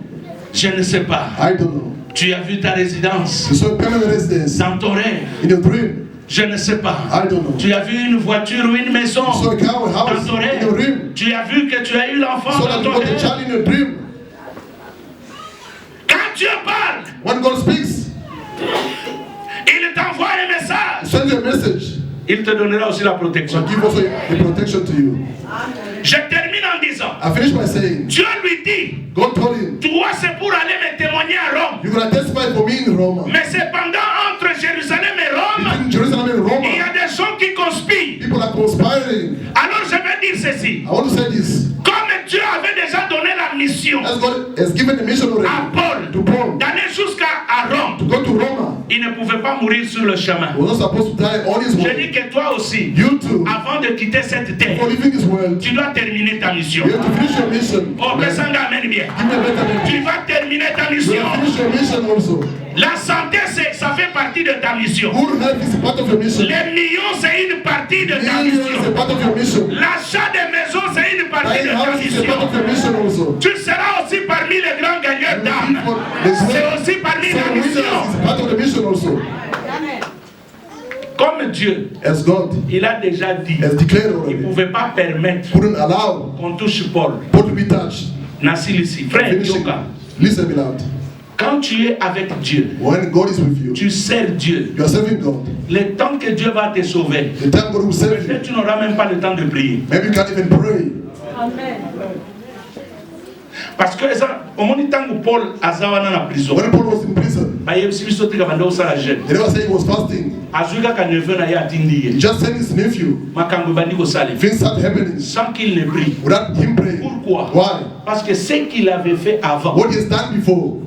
Je ne sais pas. I don't know. Tu as vu ta résidence You saw a permanent residence dans ton rêve. in your dream. Je ne sais pas. I don't know. Tu as vu une voiture ou une maison You saw a car or dans house ton in your rêve. dream. Tu as vu que tu as eu You l'enfant saw dans that you ton got a rêve. child in your dream. Quand Dieu parle, When God speaks, il t'envoie un message. He sends you a message. Il te donnera aussi la So protection. give also the protection to you. Je termine en disant, I finish by saying, Dieu lui dit, God told him, toi c'est pour aller me témoigner à Rome. you're going to testify for me in Rome. Mais cependant, entre Jérusalem et Rome, Between Jerusalem and il y Rome, a des gens qui conspirent. people are conspiring. Alors je vais dire ceci. I want to say this. Comme Dieu avait déjà donné la mission As God has given the mission à already Paul to Paul d'aller jusqu'à Rome, to go to Rome, il ne pouvait pas mourir sur le chemin. he was not supposed to die on his Je way. dis que toi aussi, You too, avant de quitter cette terre, for leaving this world, tu dois terminer ta mission. you have to finish your mission. Oh, que ça m'amène bien. Give me a better name. Tu vas terminer ta You mission. have to finish your mission also. La santé, ça fait partie de ta mission. Good health is part of your mission. Les millions, c'est une partie de ta Millions is a mission. part of your mission. L'achat des maisons, c'est une partie Buying de ta house is a part mission. of your mission also. Tu seras aussi parmi les grands gagneurs d'âmes. C'est aussi parmi So la winners mission. is part of the mission also. Comme Dieu, As God il a déjà dit, has declared il ne already, pouvait pas permettre couldn't allow qu'on touche Paul. Paul to be touched. Nassil ici, frère Finishing. Yoka, Listen, beloved. quand tu es avec Dieu, When God is with you, tu sers Dieu. you are serving God. Le temps que Dieu va te sauver, The time God will save you, peut-être tu n'auras même pas le temps de prier. maybe you can't even pray. Parce que au moment où Paul a en prison, When Paul was in prison, They never say he was fasting. He just sent his nephew. Things started happening sans qu'il ne prie. without him praying. Pourquoi? Why? Parce que ce qu'il avait fait avant What he has done before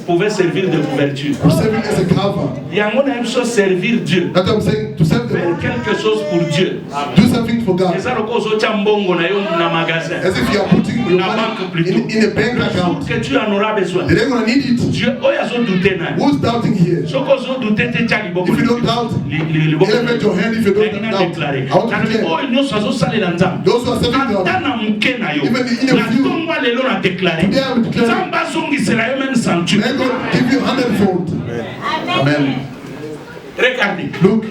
pouvait servir de couverture. was serving as a cover. Il y a un même chose servir Dieu. That's what I'm saying. To serve the Faire Lord. quelque chose pour Dieu. Do something for God. C'est ça le cause au Tchambongo na yo na magasin. As if you are putting your money in a bank account. Que tu en auras besoin. They're going to need it. Dieu, oh ya zo douter na. Who's doubting here? So cause zo douter te tchali boko. If you don't doubt, elevate your hand if you don't doubt. I want to declare. Oh nyo so sale na nzambe. Those who are serving God, Atana muke na yo. even in a few, Tongwa lelo na déclarer. today I will declare. Samba zongi sela yo même century. May God give you 100-fold. Amen. Regardez. Look,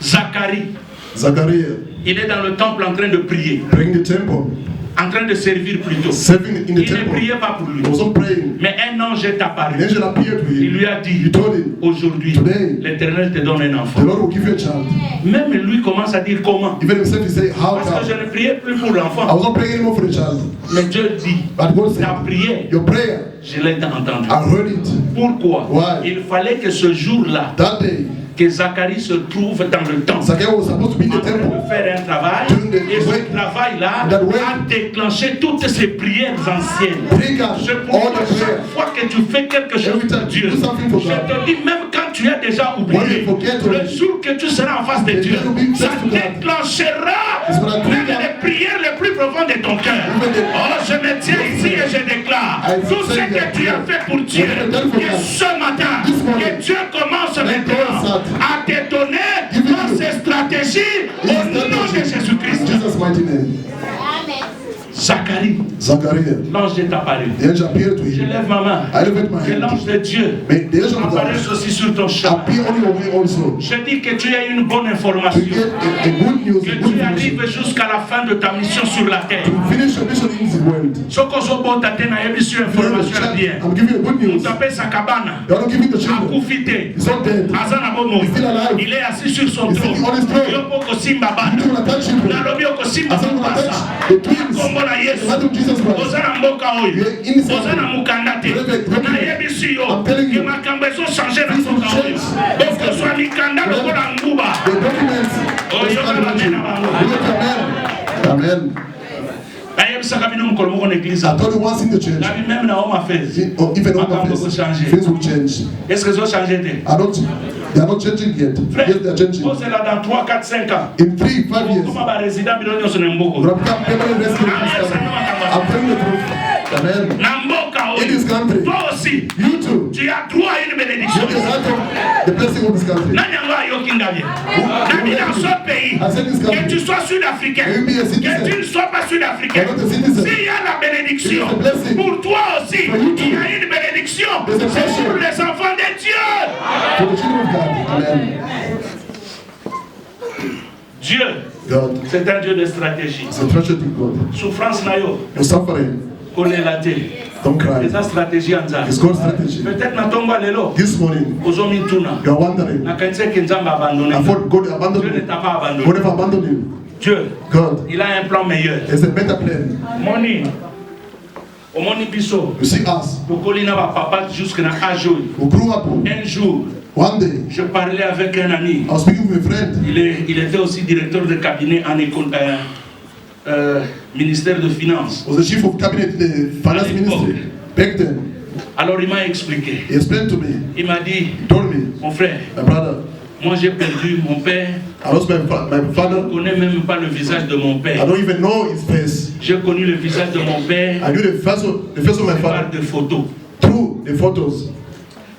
Zacharie, Zachariah, il est dans le temple en train de prier, praying in the temple, en train de servir plutôt. serving in the Il ne temple. priait pas pour lui. He wasn't praying. Mais un ange est An apparu. angel appeared to Il him. lui a dit, He told him, aujourd'hui, Today, l'Éternel te donne un the enfant. Lord will give you a child. Même lui commence à dire comment. Even himself, he said, how Parce que je come? ne priais plus pour I l'enfant. wasn't praying anymore for the child. Mais Dieu dit, But God said, ta prière, your prayer, je l'ai entendu. I heard it. Pourquoi? Why? Il fallait que ce jour-là, That day, que Zacharie se trouve dans le temple. Zachariah was supposed to be in En the train de temple. faire un travail, Doing the et ce work. travail-là That work. a déclenché toutes ces prières anciennes. Bring out C'est all pourquoi the prayer. chaque fois que tu fais quelque chose Every pour time Dieu, you do something for je God. te dis, même quand tu as déjà When oublié, you forget le already, jour que tu seras en face de the Dieu, day you be ça close to God. déclenchera It's gonna même trigger les prières les plus profondes de ton cœur. even the- Oh, je me tiens ici et je déclare I tout ce say que that tu as fait pour Dieu, what you have done for que God. ce matin, This morning, que Dieu commence God maintenant start à te donner giving dans you ses stratégies his au nom de strategy. Jésus-Christ. In Jesus' mighty name. Zacharie, Zachariah, l'ange est apparu. the angel appeared to Je him. lève ma main. I lift my Que l'ange hand. de Dieu May the angel of apparaisse God aussi sur ton chemin. appear on your way also. Je dis que tu as une bonne To information. get a good news, Que a good tu information. arrives jusqu'à la fin de ta mission sur la terre. To finish your mission in the world. Soko zobo tate na yebi sur information ya bien. I'm giving you good news. Tape sa cabane. They are not giving the children. Akufite. He's not dead. Azana bomo. He's still alive. Il est assis sur son He's trône. sitting on his throne. Yopo kosimba You bana. don't want to touch him. Nalobi okosimba I said, you want to basa. touch the twins. Kombo na The Yesu. blood of Jesus Christ. Ozana mboka oyo. You're innocent. Ozana mukanda te. Na yebi si yo. I'm telling you. Ke makambo ezo changer na This will soka oyo. change. Boko swa mikanda lokola nguba. The documents. Oh, Let's you're start gonna watching. amen, amen. We get to amen. Amen. Nayebisaka bino mukolo moko na église. I told you once in the church. Nabi même na home affairs. Or even on Makambo my ko face, changer. things will change. Est-ce que ça changer te? They are not changing yet. Frère, Yes, they are changing. pose là dans 3, 4, 5 ans. In 3, 5 years, Comment va résident bino nyonso na mboko? we'll become permanent resident in this country. I'm telling the truth. Amen. Na mboka In this oyo. country, Toi aussi, you too. tu as droit à une You bénédiction. have the right of the blessing of this country. Nani yango ayoki ngabie? Nani dans ce pays, I said this que country. tu sois sud-africain, You be a que citizen. tu ne sois pas sud-africain, You're not a citizen. s'il y a la bénédiction, It's a blessing. pour toi aussi, For you too. il y a une bénédiction. There's a C'est blessing. pour les enfants de Dieu. For the children of God. Amen. Dieu, God c'est un Dieu de stratégie. is a treasure to God. Souffrance na yo, You're suffering. kolela te. Don't cry. C'est sa stratégie en Nzambe. It's God's strategy. Peut-être na tongo lelo, This morning, ozomi tuna. you are wondering, Na kanise ke Nzambe abandonné. I thought God Dieu abandoned ne you. t'a pas abandonné. God never abandoned you. Dieu, God il a un plan meilleur. has a better plan. Moni, omoni biso, You see us, tokoli na ba papa jusque na âge oyo. who grew up, Un jour, one day, je parlais avec un ami. I was speaking with a friend. Il était aussi directeur de cabinet en ministère de Finances. Was the chief of cabinet in the finance ministry. Back then, Alors il m'a expliqué. he explained to me, Il m'a dit, he told me, mon frère, my brother, moi j'ai perdu mon père. I lost my Je ne father. connais même pas le visage de mon I père. don't even know his face. J'ai connu le visage de mon père I knew the face of my par father des photos. through the photos.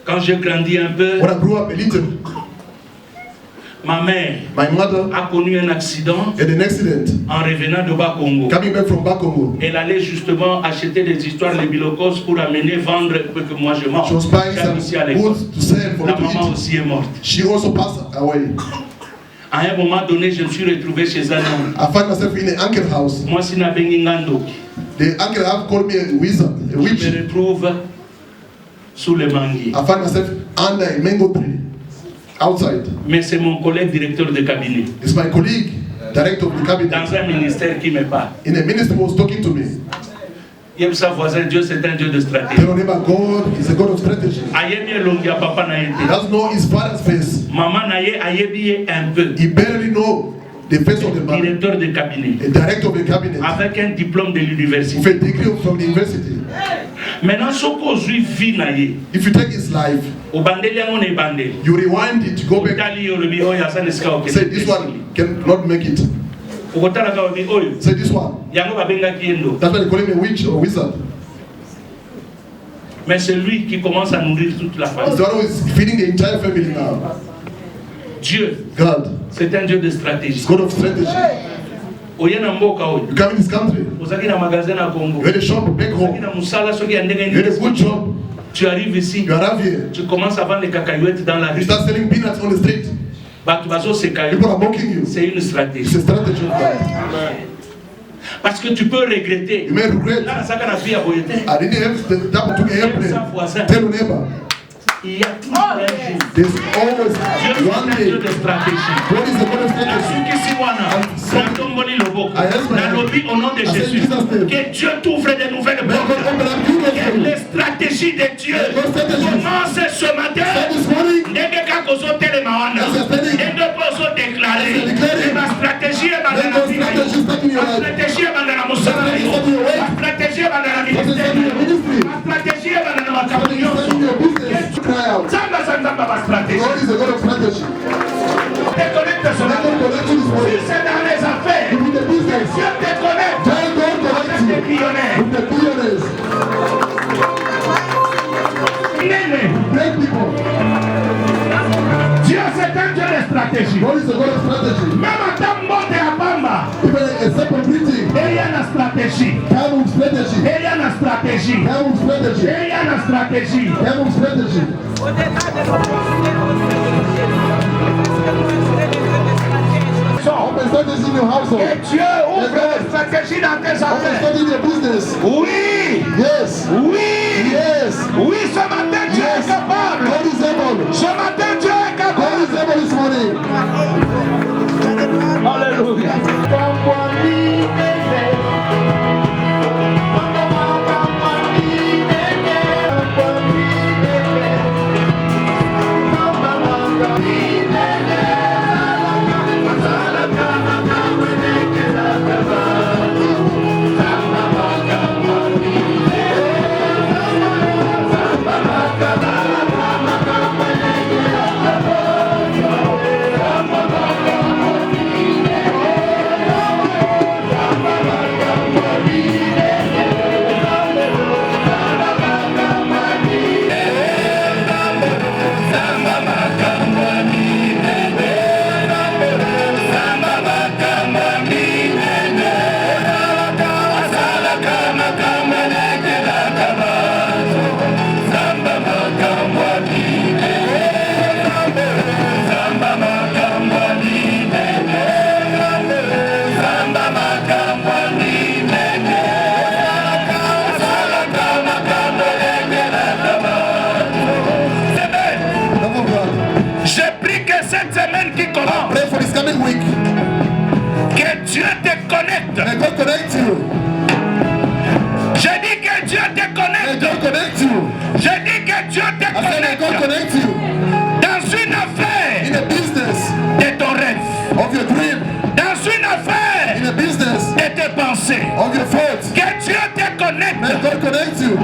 Quand j'ai grandi un peu, When I grew up a little, ma mère my mother a connu un accident had an accident en revenant de Bas-Congo. coming back from Bakongo. Elle allait justement acheter des histoires de Bilokos pour amener vendre pour que moi je mange. She was buying J'allais some aussi à l'école. goods to sell for me La to maman eat. aussi est morte. She also passed away. À un moment donné, je me suis retrouvé chez un homme. I found myself in an uncle house. Moi, si n'a ngando, The uncle have called me a wizard, a je witch. me retrouve sous le manguier. I found myself under a mango tree outside. Mais c'est mon collègue directeur de cabinet. It's my colleague, director of the cabinet, Dans un ministère qui me parle. in a ministry was talking to me. Sa voisin, Dieu c'est un Dieu de stratégie. Tell your neighbor, God is a God of strategy. He doesn't know his father's face. Maman ayebi un peu. He barely know the face of the man. Directeur de cabinet. A director of the cabinet. Avec un diplôme de l'université. With a degree from the university. Maintenant, if you take his life, you rewind it, go back. Say this one cannot make it. Say this one. That's why they call him a witch or wizard. Mais c'est lui qui commence à nourrir toute la famille. He's the one who is feeding the entire family now. Dieu, God, c'est un Dieu de stratégie. God of strategy. You come in this country. You had a shop back home. You had a good job. Tu arrives ici. You arrive here. Tu commences à vendre les cacahuètes dans la rue. You start selling peanuts on the street. People are mocking you. C'est une stratégie. It's a strategy. Parce que tu peux regretter. You may regret. I didn't have the double to get airplane. Tell your neighbor. Il y a toujours un jour. There's always one day. Dieu de stratégie. What is the God of strategy? Au nom de Jésus, que Dieu t'ouvre de nouvelles portes. Que les stratégies de Dieu commencent ce matin. Ma stratégie est dans la vie. Ma stratégie est dans la moussanaï. Ma stratégie est dans la ministère. Ma stratégie est dans la communion. God is a God of strategy. Si c'est dans les affaires, Dieu te connecte avec des millionnaires. Dieu c'est un Dieu de stratégie. God is a God of strategy. Même en temps de à Bamba, Even a simple greeting. il y a une stratégie. Come with strategy. Il y a une stratégie. Come with strategy. Il y a une stratégie. Come with strategy. Open strategy in your household. Et Dieu ouvre la stratégie dans tes Open affaires. strategy in your business. Oui. Yes. Oui. Yes. Oui, ce matin Dieu est capable. God is able. Ce matin Dieu est God capable. is able this morning. Alléluia. May God connect you. J'ai dit que Dieu te May connecte. God connect you. J'ai dit que Dieu te I said, may God connecte connect you dans une in affaire a business de ton rêve, of your dream, dans une affaire in a business de tes pensées. of your thoughts. Que Dieu te May connecte God connect you.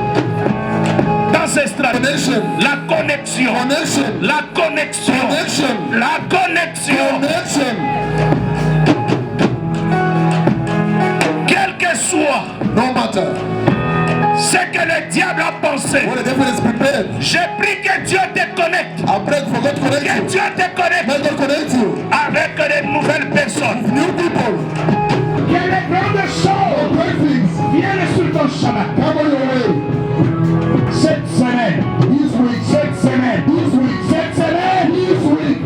dans ces stratégies. Connection. La connexion. Connection. La connexion. Connection. La connexion. Connection. Quel que soit No matter ce que le diable a pensé, what the devil is prepared. j'ai pris que Dieu te connecte. I pray for God to connect Que you. Dieu te connecte May God connect you. avec de nouvelles personnes. New people. Que les grandes choses Great things. viennent sur ton chemin. Come on your way. Cette semaine, This week. cette semaine, This week. cette semaine, This week.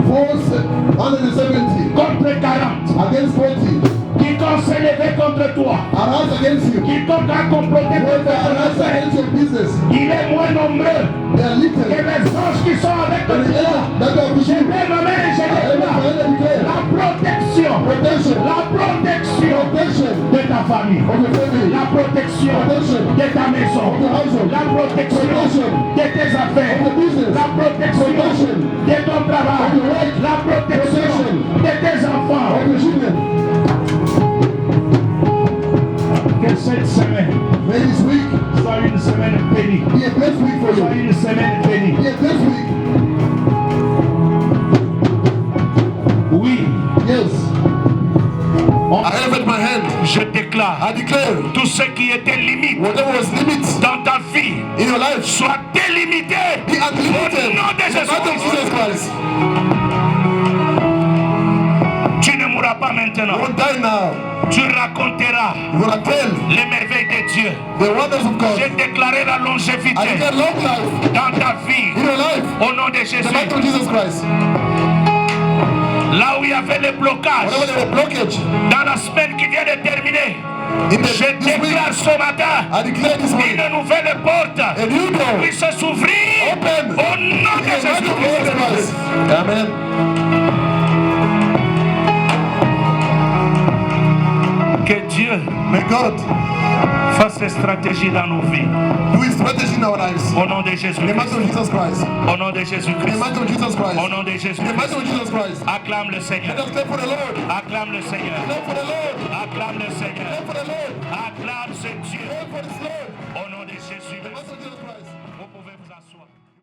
Force 170 contre 40. against 40. Quiconque vont s'élever contre toi. arise against you. Quiconque a comploté Whoever contre arise toi, against your business, il est moins nombreux they are que little. les anges qui sont avec And the toi. angels that are with Je you. vais nommer, je I déclare declare la protection, protection, la protection protection de ta famille, of your family, la protection de ta maison, of your household, la protection de tes affaires, of your business, la protection de ton travail, la protection de tes enfants. of your children. Que cette semaine May this week soit une semaine bénie, be a blessed week for soit you. une semaine bénie. Be a blessed week. Oui, Yes. I have at my hand. Je déclare, I declare tout ce qui était limite whatever was limits dans ta vie in your life soit délimité be unlimited. au nom de In the name of Jesus Jésus. Christ. Tu ne mourras pas maintenant. You won't die now. Tu raconteras You will tell les merveilles de Dieu. the wonders of God. J'ai déclaré la I longévité declare long life dans ta vie in your life. au nom de In the Jésus. name of Jesus Christ. Là où il y avait les blocages Whatever the blockage dans la semaine qui vient de terminer, in je this week, déclare ce matin I declare this morning une nouvelle porte a new door puisse s'ouvrir open au nom in de the name of Jesus Jésus. Christ. Amen. Que Dieu May God fasse des stratégies dans nos vies. do his strategy in our lives. Au nom de Jésus. In the name of Jesus Christ. Au nom de Jésus In the Christ. name of Jesus Christ. Au nom de Jésus In the name Christ. of Jesus Christ. Acclame le Seigneur. Let us clap for the Lord. Acclame le Seigneur. Clap for the Lord. Acclame le Seigneur. Clap for the Lord.